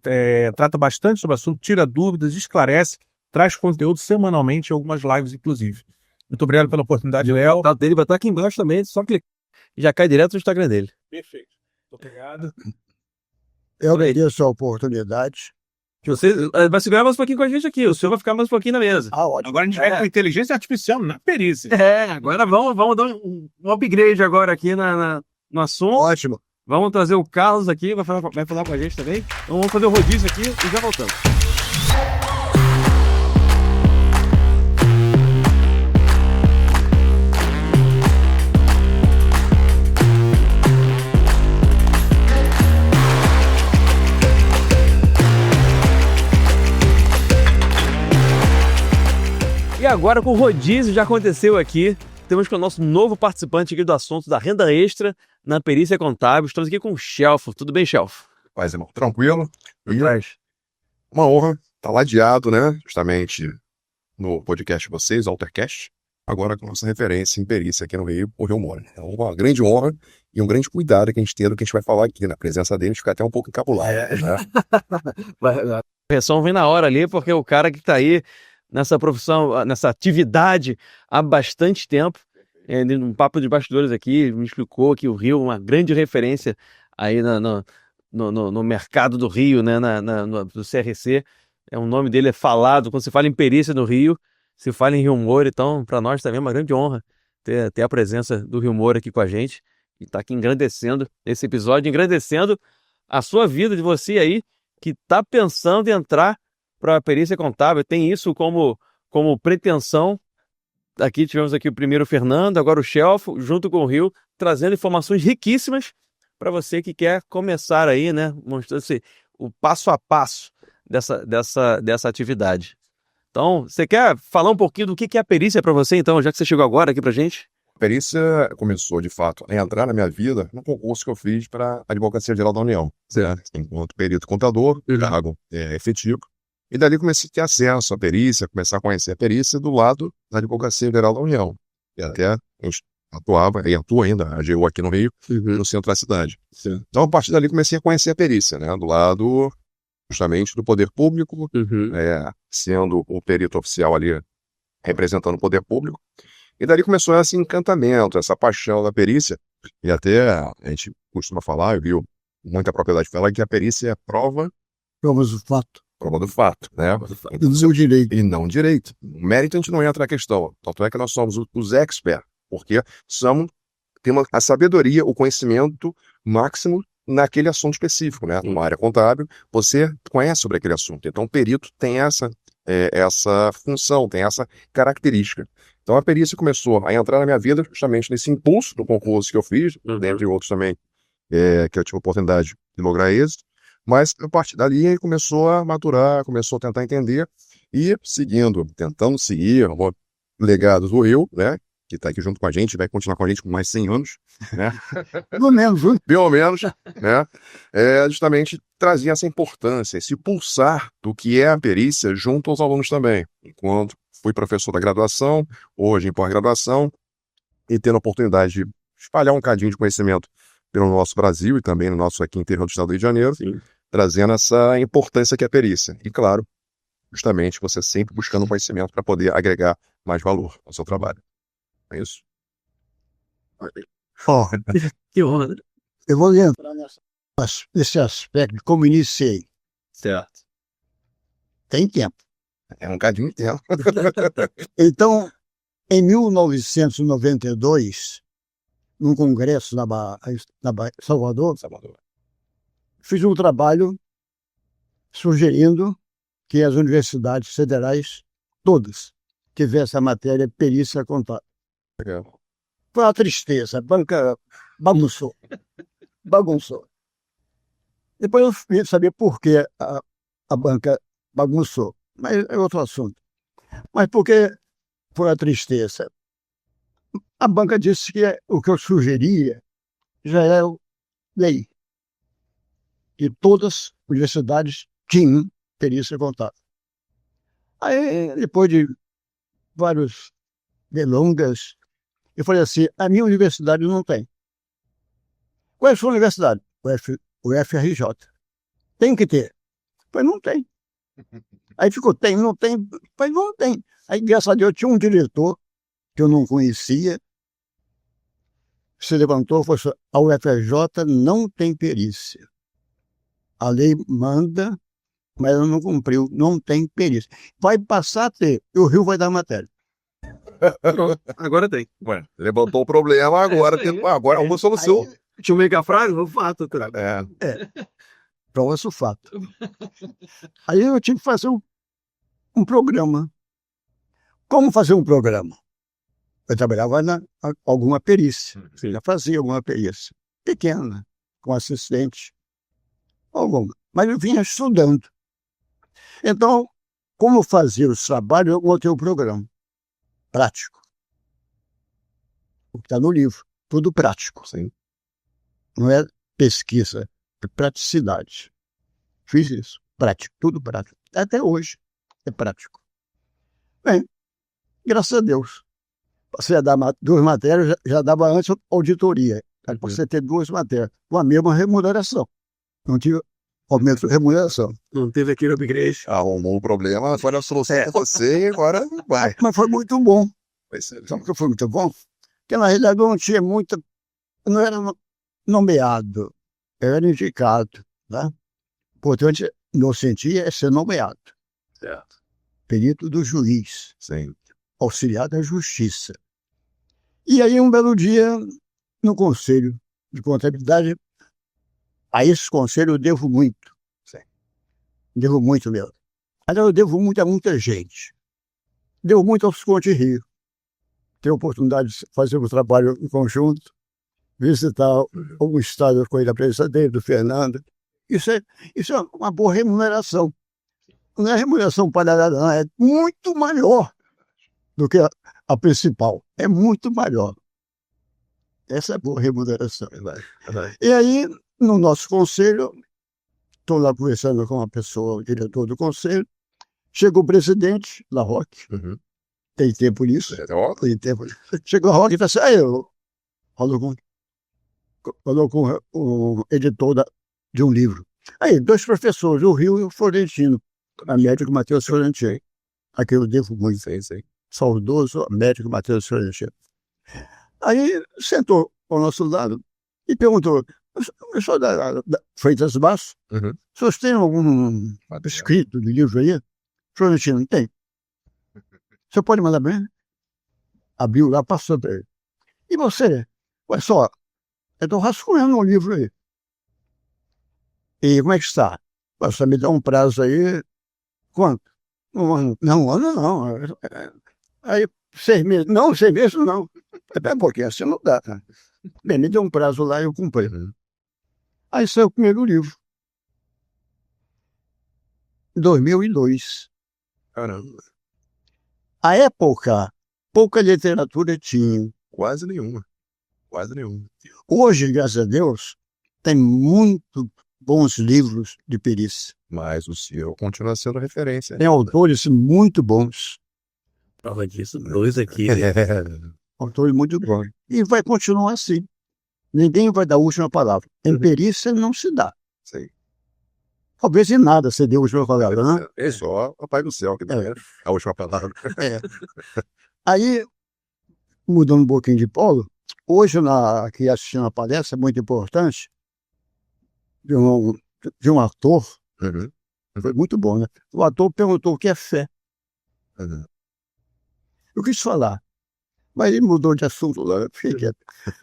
trata bastante sobre o assunto, tira dúvidas, esclarece, traz conteúdo semanalmente em algumas lives, inclusive. Muito obrigado pela oportunidade, Léo. O contato dele vai estar aqui embaixo também, só clicar. Já cai direto no Instagram dele. Perfeito. Muito obrigado. Eu agradeço a oportunidade. Que você vai segurar mais um pouquinho com a gente aqui. O senhor vai ficar mais um pouquinho na mesa. Ótimo. Agora a gente vai com inteligência artificial na perícia. Agora vamos dar um upgrade agora aqui no assunto. Ótimo. Vamos trazer o Carlos aqui, vai falar com a gente também. Então vamos fazer o rodízio aqui e já voltamos. E agora, com o rodízio já aconteceu aqui, temos com o nosso novo participante aqui do assunto da renda extra na perícia contábil. Estamos aqui com o Shelfo. Tudo bem, Shelfo? Paz, irmão. Tranquilo. E Paz. uma honra estar ladeado, né? Justamente no podcast de vocês, Altercast. Agora com nossa referência em perícia aqui no Rio, o Rio Moura. É uma grande honra e um grande cuidado que a gente tem do que a gente vai falar aqui. Na presença dele, fica até um pouco encabulado. Né? A pressão vem na hora ali, porque o cara que está aí nessa profissão, nessa atividade há bastante tempo, num papo de bastidores aqui, me explicou que o Rio é uma grande referência aí no mercado do Rio, né, do CRC. O nome dele é falado, quando se fala em perícia no Rio, se fala em Rio Moura. Então, para nós também é uma grande honra ter a presença do Rio Moura aqui com a gente, e está aqui engrandecendo esse episódio, engrandecendo a sua vida, de você aí que está pensando em entrar para a perícia contábil, tem isso como pretensão. Aqui tivemos aqui o primeiro Fernando, agora o Shelfo, junto com o Rio, trazendo informações riquíssimas para você que quer começar aí, né, mostrando o passo a passo dessa atividade. Então, você quer falar um pouquinho do que é a perícia para você, então, já que você chegou agora aqui para gente? A perícia começou, de fato, a entrar na minha vida no concurso que eu fiz para a Advocacia Geral da União. Certo. Enquanto perito contador, cargo efetivo. E dali comecei a ter acesso à perícia, começar a conhecer a perícia do lado da Advocacia Geral da União. E até eu atuava, e atuo ainda, a AGU aqui no Rio, no centro da cidade. Sim. Então, a partir dali, comecei a conhecer a perícia, né, do lado, justamente, do poder público, sendo o perito oficial ali, representando o poder público. E dali começou esse encantamento, essa paixão da perícia. E até a gente costuma falar, eu vi muita propriedade falar que a perícia é prova Provas do fato. prova do fato, né? E do seu direito. E não direito. O mérito a gente não entra na questão. Tanto é que nós somos os experts, porque temos a sabedoria, o conhecimento máximo naquele assunto específico, né? Numa área contábil, você conhece sobre aquele assunto. Então, o perito tem essa função, tem essa característica. Então, a perícia começou a entrar na minha vida justamente nesse impulso do concurso que eu fiz, dentre outros também, que eu tive a oportunidade de lograr êxito. Mas, a partir dali, começou a maturar, começou a tentar entender e tentando seguir o legado do Rio, né? Que está aqui junto com a gente, vai continuar com a gente por mais 100 anos, né? Pelo menos, viu? Pelo menos, né? Justamente trazer essa importância, esse pulsar do que é a perícia junto aos alunos também. Enquanto fui professor da graduação, hoje em pós-graduação, e tendo a oportunidade de espalhar um cadinho de conhecimento pelo nosso Brasil e também no nosso aqui interior do estado do Rio de Janeiro, trazendo essa importância que é a perícia. E claro, justamente você sempre buscando conhecimento para poder agregar mais valor ao seu trabalho. É isso. Que honra. Eu vou entrar nesse aspecto, como iniciei. Certo. Tem tempo. É um cadinho de tempo. Então, em 1992, num congresso na Salvador, fiz um trabalho sugerindo que as universidades federais, todas, tivessem a matéria perícia contábil. Legal. Foi uma tristeza, a banca bagunçou. Depois eu fui saber por que a banca bagunçou, mas é outro assunto. Mas por que foi a tristeza? A banca disse que o que eu sugeria já era lei. E todas as universidades tinham perícia contábil. Aí, depois de vários delongas, eu falei assim, a minha universidade não tem. Qual é a sua universidade? O FRJ. Tem que ter. Eu falei, não tem. Aí ficou, tem, não tem. Eu falei, não tem. Aí, graças a Deus, tinha um diretor que eu não conhecia, se levantou e falou assim, a UFRJ não tem perícia. A lei manda, mas ela não cumpriu, não tem perícia. Vai passar a ter, e o Rio vai dar matéria. Agora tem. Ué, levantou o problema, agora agora é uma solução. Deixa eu ver que a frase, o fato. Prova fato. Aí eu tive que fazer um programa. Como fazer um programa? Eu trabalhava na alguma perícia. Já fazia alguma perícia. Pequena, com assistente. Alguma. Mas eu vinha estudando. Então, como fazia os trabalhos, eu montei o programa. Prático. O que está no livro. Tudo prático. Sim. Não é pesquisa, é praticidade. Fiz isso. Prático, tudo prático. Até hoje é prático. Bem, graças a Deus. Passei a dar 2 matérias, já dava antes auditoria. Para você ter 2 matérias, com a mesma remuneração. Não tive aumento de remuneração. Não teve aquele upgrade. Arrumou um problema, foi na solução com você e agora vai. Mas foi muito bom. Vai ser. Sabe por que foi muito bom? Porque na realidade eu não tinha muita. Não era nomeado, eu era indicado. Né? O importante, no sentido, é ser nomeado. Certo. Perito do juiz. Sim. Auxiliar da justiça. E aí, um belo dia, no Conselho de Contabilidade, a esse conselho eu devo muito. Sim. Devo muito mesmo. Aliás, eu devo muito a muita gente. Devo muito aos Conde Rio. Tenho a oportunidade de fazer um trabalho em conjunto, visitar o estádio com ele, a presença dele, do Fernando. Isso é uma boa remuneração. Não é remuneração para não, é muito maior do que a principal. É muito maior. Essa é a boa remuneração. E aí, no nosso conselho, estou lá conversando com uma pessoa, o diretor do conselho, chega o presidente, Larroque, tem tempo nisso, tem tempo. Chegou a Larroque e falou assim, aí eu falou com o editor de um livro. Aí, 2 professores, o Rio e o Florentino, a médico Matheus Florentino. Aqui eu devo muito. Sim. Saudoso médico Matheus Florentino. Aí sentou ao nosso lado e perguntou, o senhor da Freitas Baixo, o senhor tem algum escrito de livro aí? Florentino, tem. O senhor pode mandar bem? Abriu lá, passou para ele. E você? Olha só, eu estou rascunhando um livro aí. E como é que está? Você me dá um prazo aí, quanto? Um ano. Não, um ano não. Aí, 6 meses. Não, 6 meses não. É porque assim não dá. Bem, me deu um prazo lá e eu cumpri. Aí saiu o primeiro livro. Em 2002. Caramba. A época, pouca literatura tinha. Quase nenhuma. Hoje, graças a Deus, tem muito bons livros de perícia. Mas o seu continua sendo referência. Tem autores muito bons. Prova disso, 2 aqui. Autores muito bons. E vai continuar assim. Ninguém vai dar a última palavra. Em perícia não se dá. Sim. Talvez em nada você dê a última palavra, né? É só o Pai do Céu que dá a última palavra. Aí, mudando um pouquinho de polo, hoje aqui assistindo a palestra, muito importante, de um ator, foi muito bom, né? O ator perguntou o que é fé. Eu quis falar, mas ele mudou de assunto lá, eu fiquei quieto.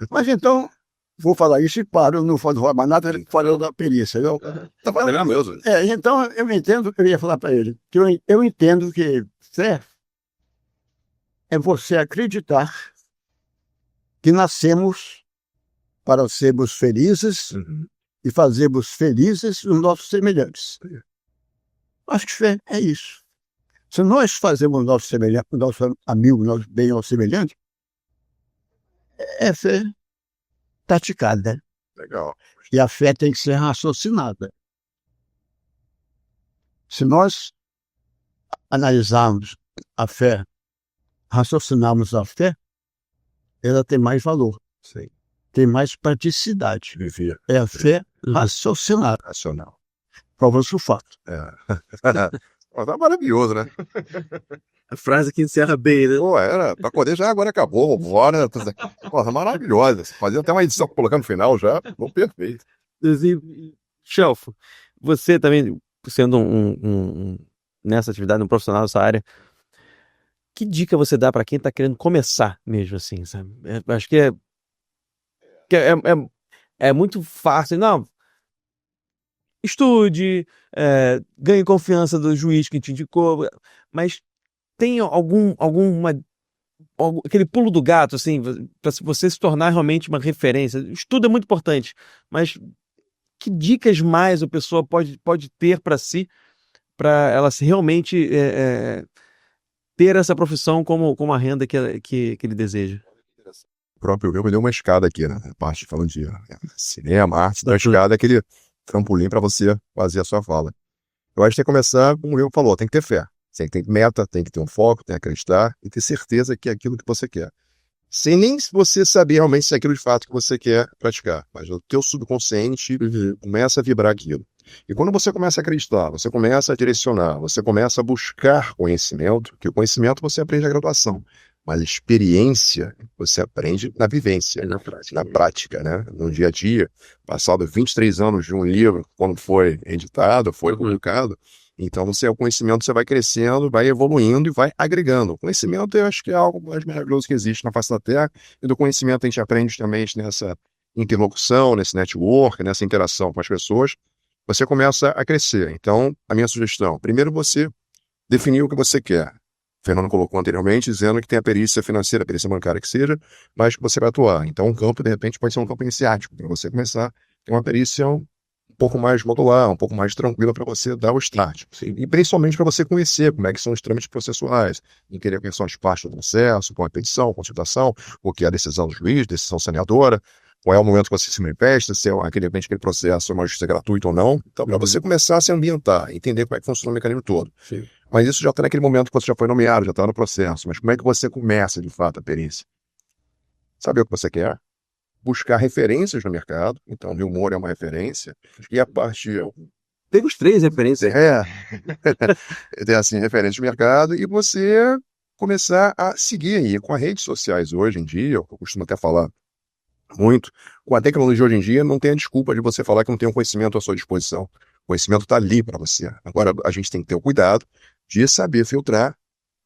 Mas então, vou falar isso e paro, não falo mais nada, falando da perícia. Tá falando mesmo. Então, eu entendo que eu ia falar para ele, que eu entendo que fé é você acreditar que nascemos para sermos felizes e fazermos felizes os nossos semelhantes. Acho que fé é isso. Se nós fazemos nosso semelhante, nosso amigo, nosso bem ao semelhante, é fé praticada. Legal. E a fé tem que ser raciocinada. Se nós analisarmos a fé, raciocinarmos a fé, ela tem mais valor, Sim. tem mais praticidade. Vivia. É a fé raciocinada. Racional. Prova-se o fato. Pô, tá maravilhoso, né? A frase que encerra bem, né? Pô, era. Pra poder já agora acabou, vambora. Pô, tá maravilhosa. Fazia até uma edição colocando no final já. Pô, perfeito. Shelfo, você também, sendo nessa atividade, um profissional dessa área, que dica você dá para quem está querendo começar mesmo assim, sabe? Acho que é muito fácil. Não, estude, ganhe confiança do juiz que te indicou, mas tem aquele pulo do gato, assim, para você se tornar realmente uma referência. Estudo é muito importante, mas que dicas mais a pessoa pode ter para si, para ela realmente ter essa profissão como a renda que ele deseja? O próprio eu me deu uma escada aqui, né? A parte falando de cinema, arte, da escada, aquele trampolim para você fazer a sua fala. Eu acho que tem que começar, como o Will falou, tem que ter fé. Tem que ter meta, tem que ter um foco, tem que acreditar e ter certeza que é aquilo que você quer. Sem nem você saber realmente se é aquilo de fato que você quer praticar. Mas o teu subconsciente começa a vibrar aquilo. E quando você começa a acreditar, você começa a direcionar, você começa a buscar conhecimento, que o conhecimento você aprende na graduação, mas a experiência você aprende na vivência, na prática, né? No dia a dia. Passado 23 anos de um livro, quando foi editado, foi publicado, então o conhecimento você vai crescendo, vai evoluindo e vai agregando. O conhecimento eu acho que é algo mais maravilhoso que existe na face da Terra, e do conhecimento a gente aprende justamente nessa interlocução, nesse network, nessa interação com as pessoas, você começa a crescer. Então, a minha sugestão, primeiro você definir o que você quer. O Fernando colocou anteriormente, dizendo que tem a perícia financeira, a perícia bancária que seja, mas que você vai atuar. Então, um campo, de repente, pode ser um campo iniciático, para você começar a ter uma perícia um pouco mais modular, um pouco mais tranquila para você dar o start. E principalmente para você conhecer como é que são os trâmites processuais, entender quais são as partes do processo, qual é a petição, consultação, o que é a decisão do juiz, decisão saneadora, qual é o momento que você se manifesta, se é aquele processo é uma justiça gratuita ou não. Então, para você começar a se ambientar, entender como é que funciona o mecanismo todo. Sim. Mas isso já está naquele momento que você já foi nomeado, já está no processo. Mas como é que você começa, de fato, a perícia? Saber o que você quer, buscar referências no mercado. Então, o humor é uma referência. E a partir... Tem os 3 referências. Tem, assim, referências de mercado. E você começar a seguir aí. Com as redes sociais hoje em dia, eu costumo até falar muito, com a tecnologia hoje em dia, não tem a desculpa de você falar que não tem um conhecimento à sua disposição. O conhecimento está ali para você. Agora, a gente tem que ter o cuidado de saber filtrar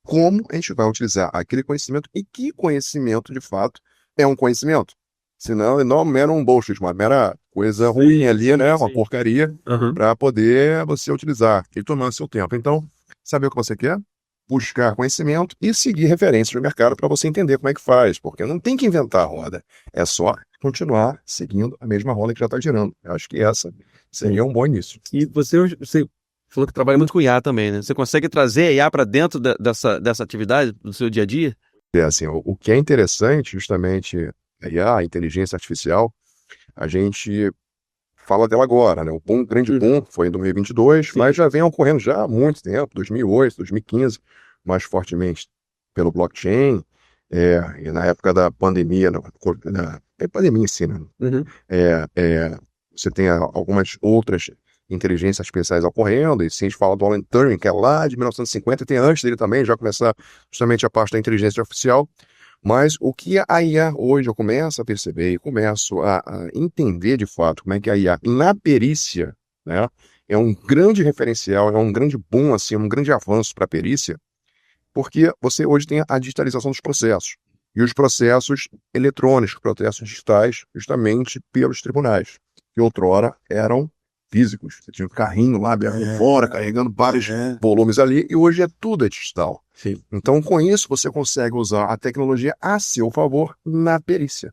como a gente vai utilizar aquele conhecimento e que conhecimento, de fato, é um conhecimento. Senão, não era um bullshit, uma mera coisa ruim ali, né? Uma porcaria, para poder você utilizar e tomar seu tempo. Então, saber o que você quer, buscar conhecimento e seguir referências no mercado para você entender como é que faz, porque não tem que inventar a roda, é só continuar seguindo a mesma roda que já está girando. Eu acho que essa seria um bom início. E você falou que trabalha muito com IA também, né? Você consegue trazer a IA para dentro dessa atividade do seu dia a dia? Assim, o que é interessante, justamente, a IA, a inteligência artificial, a gente fala dela agora, né? O grande boom foi em 2022, mas já vem ocorrendo já há muito tempo, 2008, 2015, mais fortemente pelo blockchain, e na época da pandemia, pandemia em si, né? Você tem algumas outras inteligências artificiais ocorrendo, e se a gente fala do Alan Turing, que é lá de 1950, e tem antes dele também, já começar justamente a parte da inteligência artificial. Mas o que a IA hoje eu começo a perceber e começo a entender de fato como é que a IA na perícia, né, é um grande referencial, é um grande boom, assim, um grande avanço para a perícia, porque você hoje tem a digitalização dos processos e os processos eletrônicos, processos digitais, justamente pelos tribunais, que outrora eram físicos. Você tinha um carrinho lá aberto fora, carregando vários volumes ali, e hoje tudo é digital. Então, com isso, você consegue usar a tecnologia a seu favor na perícia.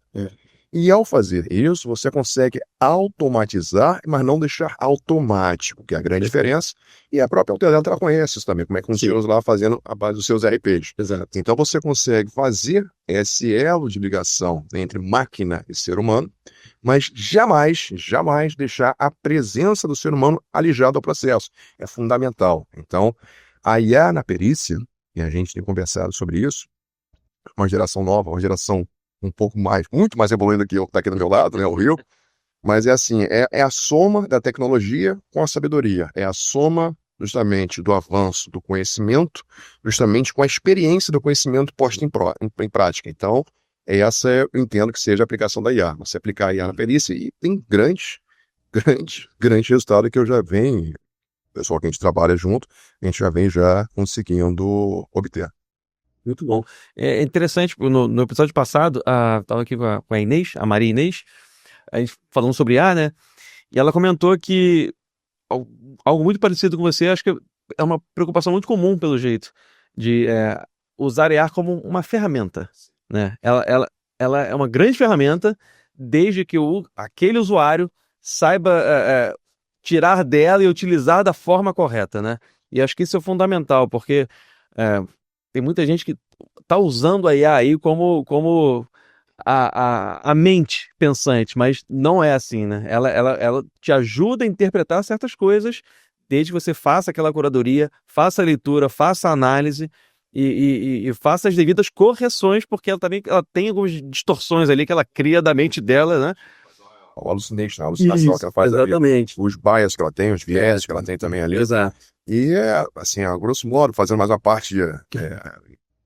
E ao fazer isso, você consegue automatizar, mas não deixar automático, que é a grande diferença. E a própria Alterdata ela conhece isso também, como é que funciona lá fazendo a base dos seus RPs. Exato. Então você consegue fazer esse elo de ligação entre máquina e ser humano, mas jamais deixar a presença do ser humano alijada ao processo. É fundamental. Então, a IA na perícia, e a gente tem conversado sobre isso, uma geração nova, uma geração um pouco mais, muito mais evoluída que eu, que está aqui do meu lado, né, o Rio, mas é assim, é a soma da tecnologia com a sabedoria, é a soma justamente do avanço do conhecimento, justamente com a experiência do conhecimento posto em prática. Então, essa eu entendo que seja a aplicação da IA, você aplicar a IA na perícia e tem grandes resultados que eu já venho, o pessoal que a gente trabalha junto, a gente já vem já conseguindo obter. Muito bom. É interessante, no episódio passado, estava aqui com a Inês, a Maria Inês, a gente falando sobre IA, né? E ela comentou que algo muito parecido com você, acho que é uma preocupação muito comum, pelo jeito, de usar a IA como uma ferramenta, né? Ela é uma grande ferramenta, desde que aquele usuário saiba tirar dela e utilizar da forma correta, né? E acho que isso é fundamental, porque tem muita gente que está usando a IA aí como a mente pensante, mas não é assim, né? Ela te ajuda a interpretar certas coisas, desde que você faça aquela curadoria, faça a leitura, faça a análise e faça as devidas correções, porque ela tem algumas distorções ali que ela cria da mente dela, né? A alucinação que ela faz exatamente. Ali, os bias que ela tem, os viés que ela tem também ali. Exato. E, assim, a grosso modo, fazendo mais uma parte de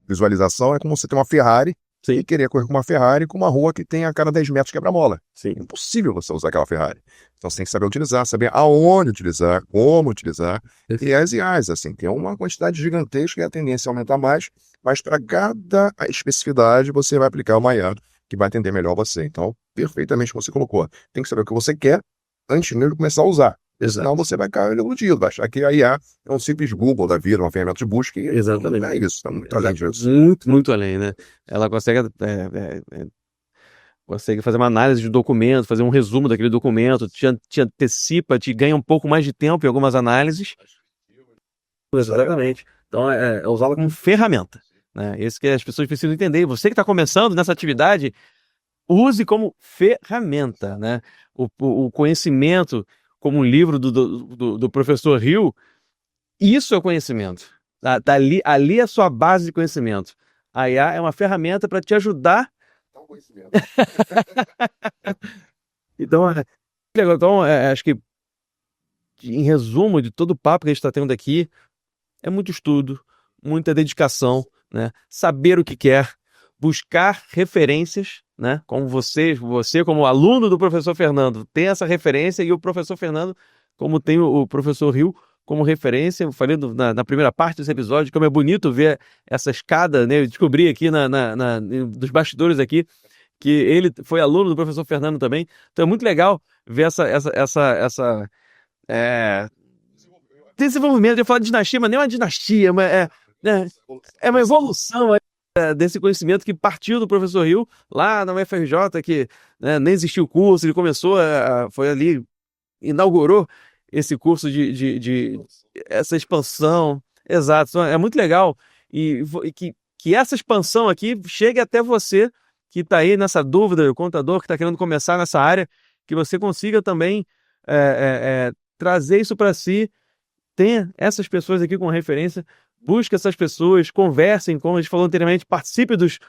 visualização, é como você ter uma Ferrari e querer correr com uma Ferrari com uma rua que tem a cada 10 metros quebra-mola. É impossível você usar aquela Ferrari. Então você tem que saber utilizar, saber aonde utilizar, como utilizar. E as IAs, assim, tem uma quantidade gigantesca e a tendência é aumentar mais, mas para cada especificidade você vai aplicar uma IA que vai atender melhor você. Então, perfeitamente como você colocou. Tem que saber o que você quer antes mesmo de começar a usar. Senão você vai cair iludido, vai achar que a IA é um simples Google da vida, uma ferramenta de busca. E exatamente. Não é isso, está muito além disso. Muito além, né? Ela consegue fazer uma análise de documento, fazer um resumo daquele documento, te antecipa, te ganha um pouco mais de tempo em algumas análises. Exatamente. Então, é usá-la como ferramenta, né? Isso que as pessoas precisam entender. Você que está começando nessa atividade, use como ferramenta, né? O conhecimento, como um livro do professor Hill, isso é o conhecimento. Ali é a sua base de conhecimento. A IA é uma ferramenta para te ajudar. Então, acho que, em resumo de todo o papo que a gente está tendo aqui, é muito estudo, muita dedicação, né? Saber o que quer, buscar referências, né? Como você como aluno do professor Fernando, tem essa referência, e o professor Fernando, como tem o professor Hill como referência. Eu falei na primeira parte desse episódio como é bonito ver essa escada, né? Eu descobri aqui dos bastidores aqui que ele foi aluno do professor Fernando também. Então é muito legal ver essa desenvolvimento. Eu falo de dinastia, mas nem uma dinastia, mas é uma evolução desse conhecimento que partiu do professor Hill lá na UFRJ, que, né, nem existia o curso, ele começou, foi ali, inaugurou esse curso de essa expansão. Exato, então, é muito legal e que essa expansão aqui chegue até você que está aí nessa dúvida, o contador que está querendo começar nessa área, que você consiga também trazer isso para si. Tenha essas pessoas aqui com referência, busque essas pessoas, conversem, como a gente falou anteriormente, participe dos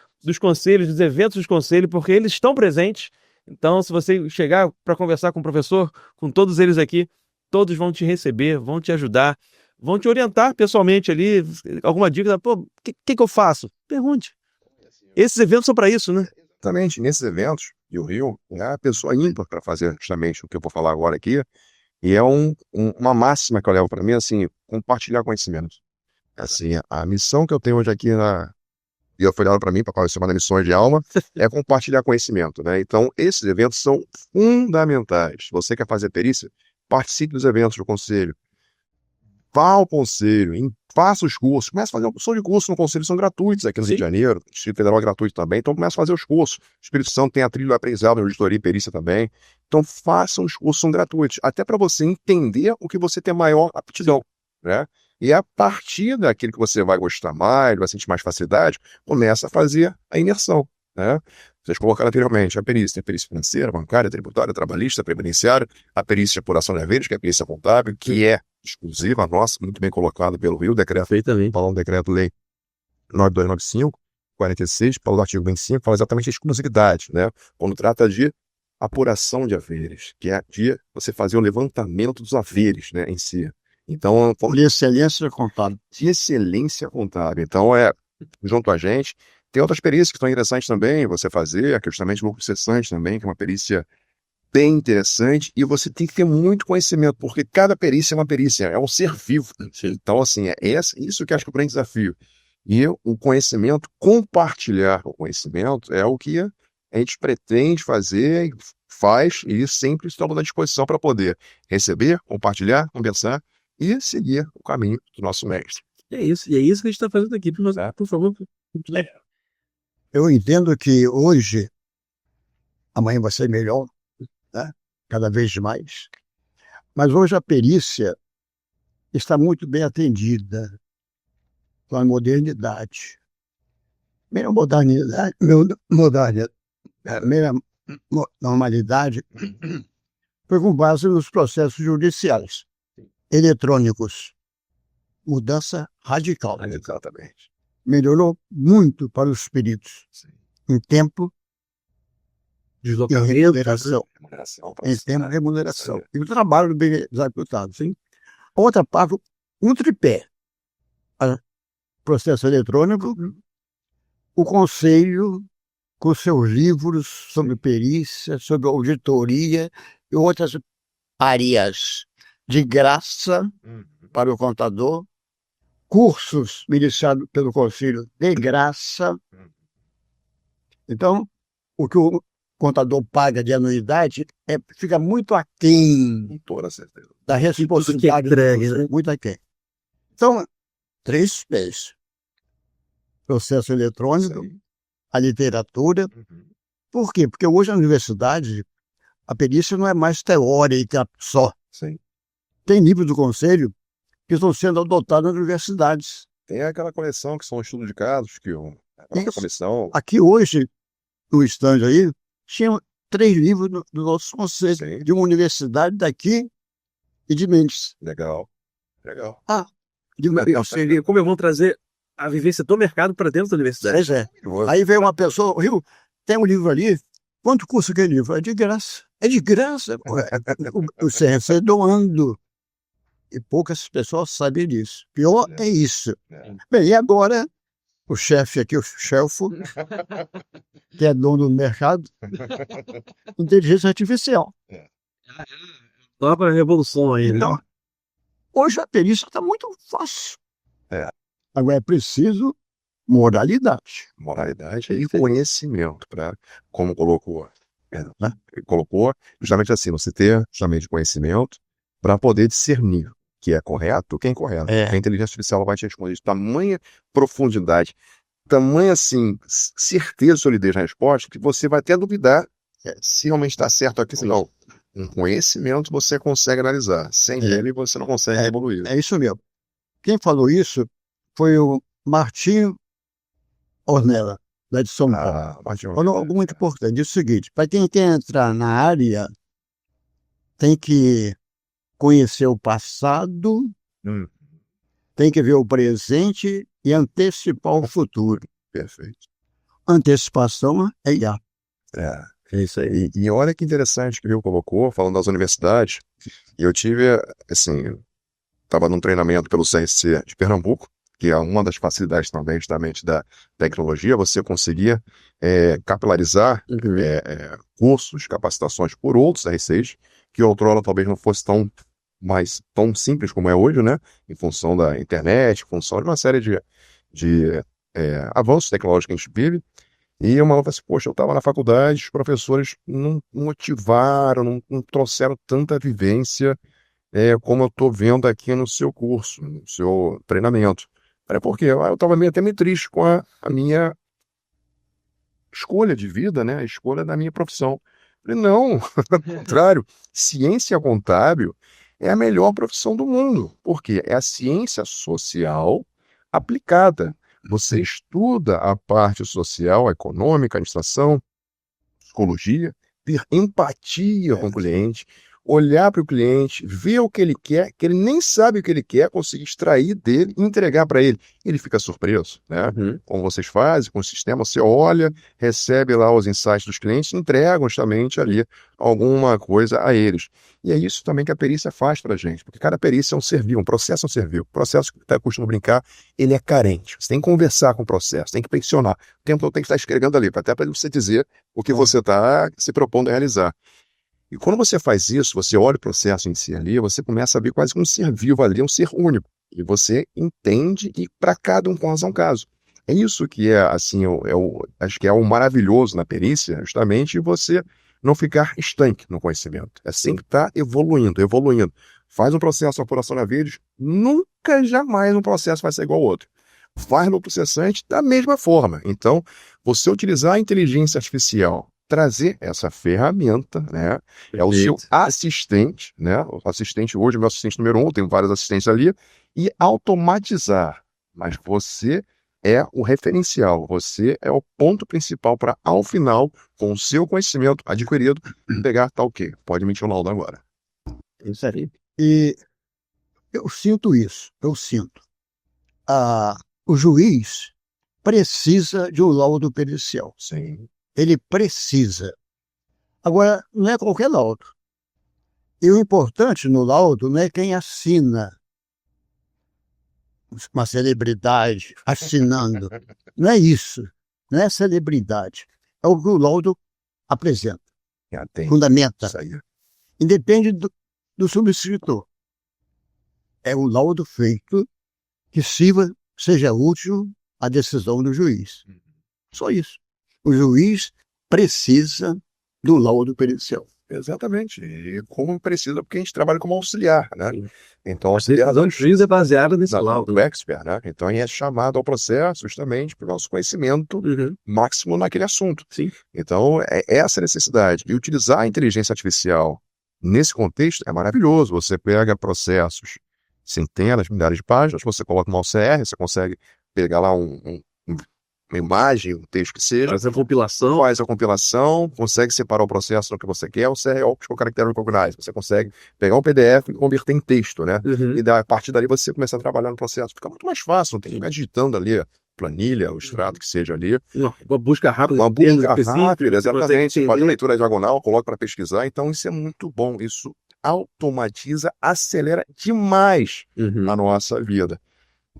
conselhos, dos eventos dos conselhos, porque eles estão presentes. Então, se você chegar para conversar com o professor, com todos eles aqui, todos vão te receber, vão te ajudar, vão te orientar pessoalmente ali, alguma dica, pô, o que eu faço? Pergunte. Esses eventos são para isso, né? Exatamente, nesses eventos, e o Rio é a pessoa ímpar para fazer justamente o que eu vou falar agora aqui, e é uma máxima que eu levo para mim, assim, compartilhar conhecimento. Assim, a missão que eu tenho hoje aqui e eu fui dado para mim, para qual chamada Missões de Alma, é compartilhar conhecimento, né? Então, esses eventos são fundamentais. Se você quer fazer perícia, participe dos eventos do conselho. Vá ao conselho, faça os cursos, comece a fazer uma opção de curso no Conselho, são gratuitos aqui no Rio de Janeiro, o Distrito Federal é gratuito também, então comece a fazer os cursos. O Espírito Santo tem a trilha do aprendizado, auditoria e perícia também. Então façam os cursos, são gratuitos, até para você entender o que você tem maior aptidão, né? E a partir daquilo que você vai gostar mais, vai sentir mais facilidade, começa a fazer a imersão, né? Vocês colocaram anteriormente a perícia financeira, bancária, tributária, trabalhista, previdenciária, a perícia de apuração de haveres, que é a perícia contábil, que é exclusiva nossa, muito bem colocada pelo Rio, decreto, falando do decreto-lei 9295, 46, pelo artigo 25, fala exatamente a exclusividade, né? Quando trata de apuração de haveres, que é de você fazer o levantamento dos haveres, né, em si. Então, De excelência contábil. de excelência contábil. Então, junto a gente, tem outras perícias que são interessantes também, você fazer, a justamente lucro cessante também, que é uma perícia bem interessante, e você tem que ter muito conhecimento, porque cada perícia é uma perícia, é um ser vivo. Então, assim, isso que eu acho que é o grande desafio. E o conhecimento, compartilhar o conhecimento, é o que a gente pretende fazer, faz, e sempre estamos à disposição para poder receber, compartilhar, conversar e seguir o caminho do nosso mestre. É isso, e é isso que a gente está fazendo aqui. Por favor. Eu entendo que hoje, amanhã vai ser melhor, né? Cada vez mais. Mas hoje a perícia está muito bem atendida com a modernidade. Meia normalidade foi com base nos processos judiciais eletrônicos. Mudança radical. Exatamente. Melhorou muito para os peritos. Sim. Em tempo de remuneração. Em tempo de Sim. remuneração. E o trabalho bem executado. Sim? Outra parte, um tripé. Processo eletrônico, o conselho com seus livros sobre perícia, sobre auditoria e outras áreas de graça para o contador, cursos ministrados pelo conselho de graça. Então, o que o contador paga de anuidade fica muito aquém Com toda certeza. da responsabilidade. Muito aquém. Então, 3 P's. Processo eletrônico, Sim. a literatura. Por quê? Porque hoje na universidade a perícia não é mais teórica só. Sim. Tem livros do conselho que estão sendo adotados nas universidades. Tem aquela coleção que são estudos de casos, que a própria Isso. comissão. Aqui hoje, no estande aí, tinha 3 livros do nosso conselho, Sim. de uma universidade daqui e de Mendes. Legal. Legal. Seria como vão trazer a vivência do mercado para dentro da universidade. Pois é. Aí veio uma pessoa, Rio, tem um livro ali, quanto custa aquele livro? É de graça. É de graça. O CRC doando. E poucas pessoas sabem disso. Pior é isso. Bem, e agora, o chefe aqui, o Chelfo, que é dono do mercado, inteligência artificial. Nova revolução aí, né? Então, hoje a perícia está muito fácil. Agora é preciso moralidade. Moralidade e conhecimento, como colocou. Né? Ele colocou justamente assim, você ter justamente conhecimento para poder discernir o que é correto, o que é incorreto. A inteligência artificial vai te responder de tamanha profundidade, tamanha assim, certeza e solidez na resposta, que você vai até duvidar se realmente está certo aqui, se não. Com conhecimento você consegue analisar. Sem ele você não consegue evoluir. É isso mesmo. Quem falou isso foi o Martinho Ornella, da de São Paulo. Falou algo muito importante. Diz o seguinte: para quem quer entrar na área, tem que conhecer o passado, tem que ver o presente e antecipar o futuro. Perfeito. Antecipação é IA. É isso aí. E olha que interessante que o Rio colocou, falando das universidades. Eu tive, assim, estava num treinamento pelo CSC de Pernambuco, que é uma das facilidades também, justamente, da tecnologia, você conseguir capilarizar cursos, capacitações por outros R6, que outrora talvez não fosse tão simples como é hoje, né? Em função da internet, em função de uma série de avanços tecnológicos que a gente vive. E uma outra assim, poxa, eu estava na faculdade, os professores não motivaram, não trouxeram tanta vivência como eu estou vendo aqui no seu curso, no seu treinamento. Porque eu estava até meio triste com a minha escolha de vida, né? A escolha da minha profissão. Falei, não, ao contrário, ciência contábil é a melhor profissão do mundo, porque é a ciência social aplicada. Você estuda a parte social, a econômica, a administração, psicologia, ter empatia com o cliente, olhar para o cliente, ver o que ele quer, que ele nem sabe o que ele quer, conseguir extrair dele e entregar para ele. Ele fica surpreso, né? Como vocês fazem com o sistema, você olha, recebe lá os insights dos clientes, entregam justamente ali alguma coisa a eles. E é isso também que a perícia faz para a gente, porque cada perícia é um ser vivo, um processo é um ser vivo. O processo, que eu costumo brincar, ele é carente. Você tem que conversar com o processo, tem que pressionar. O tempo todo tem que estar escrevendo ali, até para você dizer o que você está se propondo a realizar. E quando você faz isso, você olha o processo em si ali, você começa a ver quase que um ser vivo ali, um ser único. E você entende e para cada um caso é um caso. É isso que é, assim, acho que é o maravilhoso na perícia, justamente você não ficar estanque no conhecimento. É sempre estar evoluindo, evoluindo. Faz um processo de apuração na vídeos, nunca, jamais um processo vai ser igual ao outro. Faz no processante da mesma forma. Então, você utilizar a inteligência artificial, trazer essa ferramenta, né? É o seu assistente, né? O assistente hoje, o meu assistente número 1, tem vários assistentes ali, e automatizar. Mas você é o referencial, você é o ponto principal para, ao final, com o seu conhecimento adquirido, pegar tal que pode emitir o laudo agora. Isso aí. E eu sinto isso, eu sinto. O juiz precisa de um laudo pericial. Sim. Ele precisa. Agora, não é qualquer laudo. E o importante no laudo não é quem assina. Uma celebridade assinando. Não é isso. Não é celebridade. É o que o laudo apresenta. Fundamenta. Isso aí. Independe do subscritor. É o laudo feito que seja útil à decisão do juiz. Só isso. O juiz precisa do laudo pericial. Exatamente. E como precisa, porque a gente trabalha como auxiliar, né? Sim. Então, A decisão do juiz é baseada nesse laudo. do expert, né? Então, é chamado ao processo justamente para o nosso conhecimento máximo naquele assunto. Sim. Então, é essa a necessidade. E utilizar a inteligência artificial nesse contexto é maravilhoso. Você pega processos, centenas, milhares de páginas, você coloca uma OCR, você consegue pegar lá uma imagem, um texto que seja, Faz a compilação, consegue separar o processo no que você quer, o CR Optical Character Recognize. Você consegue pegar um PDF e converter em texto, né? E a partir dali você começa a trabalhar no processo. Fica muito mais fácil, não tem que ficar digitando ali a planilha, o extrato que seja ali. uma busca rápida. Uma busca rápida, você exatamente. consegue Faz uma leitura diagonal, coloca para pesquisar. Então isso é muito bom. Isso automatiza, acelera demais a nossa vida.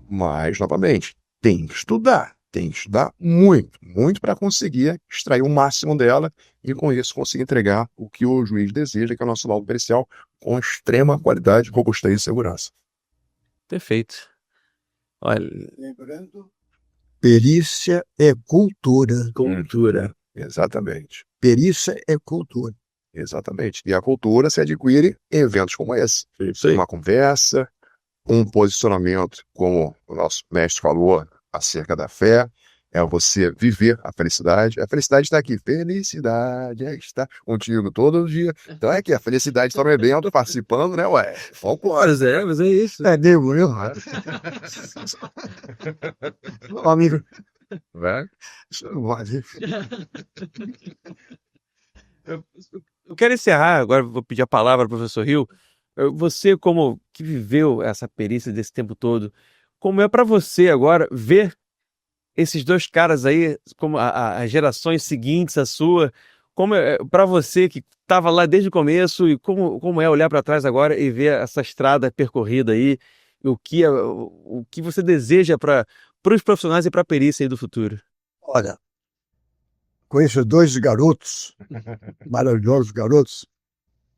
Mas, novamente, tem que estudar muito, muito para conseguir extrair o máximo dela e com isso conseguir entregar o que o juiz deseja, que é o nosso laudo pericial, com extrema qualidade, robustez e segurança. Perfeito. Olha, Lembrando, perícia é cultura. Cultura. Exatamente. Perícia é cultura. Exatamente. E a cultura se adquire em eventos como esse. Isso aí. Uma conversa, um posicionamento, como o nosso mestre falou, acerca da fé, é você viver a felicidade. A felicidade está aqui. Felicidade está contigo todo dia. Então é que a felicidade está no evento, participando, né? Ué, folclore. Mas é isso. É nego, viu? Amigo, Né? isso não vale. eu quero encerrar, agora vou pedir a palavra ao professor Rio. Você, como que viveu essa perícia desse tempo todo, como é para você agora ver esses dois caras aí, como as gerações seguintes à sua, como é para você que estava lá desde o começo e como é olhar para trás agora e ver essa estrada percorrida aí, o que você deseja para os profissionais e para a perícia aí do futuro? Olha, com esses dois garotos, maravilhosos garotos,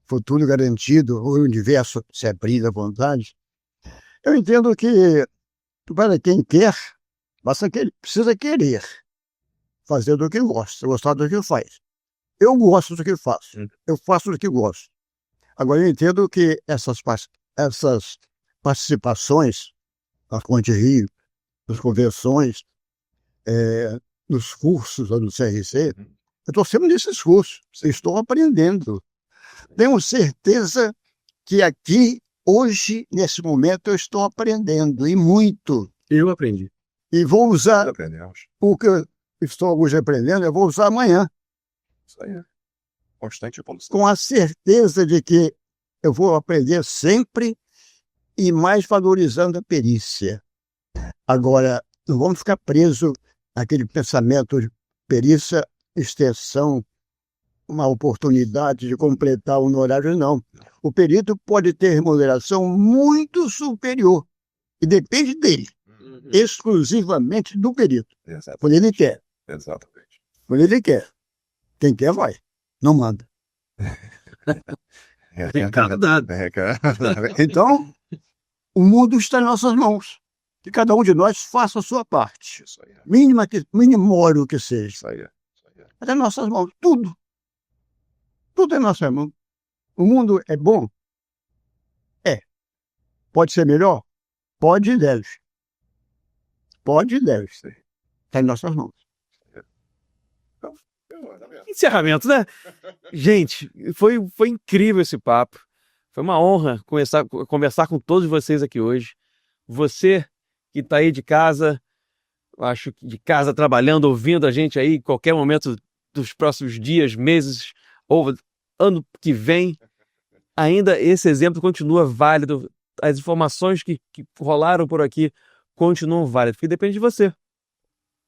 futuro garantido, o universo se abrir à vontade, eu entendo que para quem quer, precisa querer fazer do que gosta, gostar do que faz. Eu gosto do que faço, eu faço do que gosto. Agora eu entendo que essas participações na Fonte Rio, nas convenções, nos cursos lá do CRC, eu estou sempre nesses cursos, estou aprendendo. Tenho certeza que aqui, hoje, nesse momento, eu estou aprendendo, e muito. Eu aprendi. E vou usar Aprendemos. o que eu estou hoje aprendendo, eu vou usar amanhã, Isso aí. Constante evolução. com a certeza de que eu vou aprender sempre e mais valorizando a perícia. Agora, não vamos ficar presos naquele pensamento de perícia, extensão, uma oportunidade de completar o honorário, não. O perito pode ter remuneração muito superior e depende dele, exclusivamente do perito, quando ele quer. Exatamente. Quando ele quer. Quem quer, vai. Não manda. Recado dado. Então, o mundo está em nossas mãos. Que cada um de nós faça a sua parte. Isso aí. Minimoro que seja. Isso aí. Está em nossas mãos. Tudo. Tudo é em nossas mãos. O mundo é bom? É. Pode ser melhor? Pode e deve. Pode e deve. Está em nossas mãos. Encerramento, né? Gente, foi incrível esse papo. Foi uma honra conversar com todos vocês aqui hoje. Você que está aí de casa, acho que de casa trabalhando, ouvindo a gente aí, em qualquer momento dos próximos dias, meses ou ano que vem, ainda esse exemplo continua válido. As informações que rolaram por aqui continuam válidas, porque depende de você.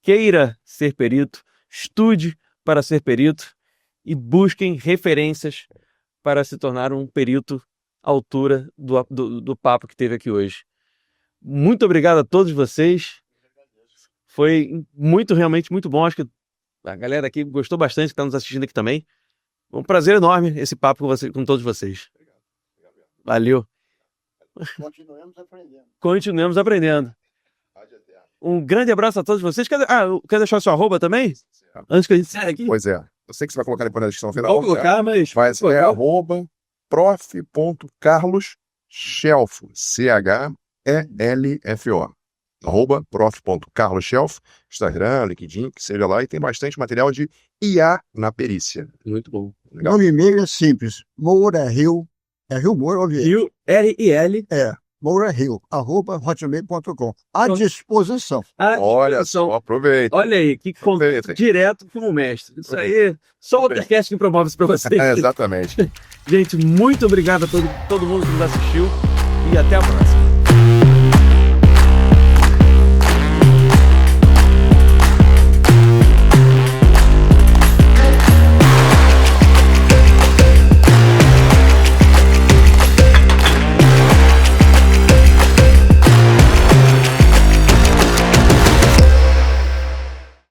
Queira ser perito, estude para ser perito e busquem referências para se tornar um perito à altura do papo que teve aqui hoje. Muito obrigado a todos vocês. Foi realmente muito bom. Acho que a galera aqui gostou bastante, que está nos assistindo aqui também. Um prazer enorme esse papo com todos vocês. Valeu. Continuamos aprendendo. Um grande abraço a todos vocês. Quer deixar o seu arroba também? Antes que a gente encerre aqui. Pois é. Eu sei que você vai colocar depois na descrição final. Vou colocar, mas... Vai ser @prof.carloschelfo. CHELFO. @prof.carloschelfo. Instagram, LinkedIn, que seja lá. E tem bastante material de IA na perícia. Muito bom. Legal. O e-mail é simples. Moura Rio. É Rio Moura ou Vieira? Rio, R-I-L. Moura Rio, @hotmail.com. À disposição. Olha só, aproveita. Olha aí, que Aproveita. direto como mestre. Isso aí, só o Watercast que promove isso para vocês. Exatamente. Gente, muito obrigado a todo mundo que nos assistiu e até a próxima.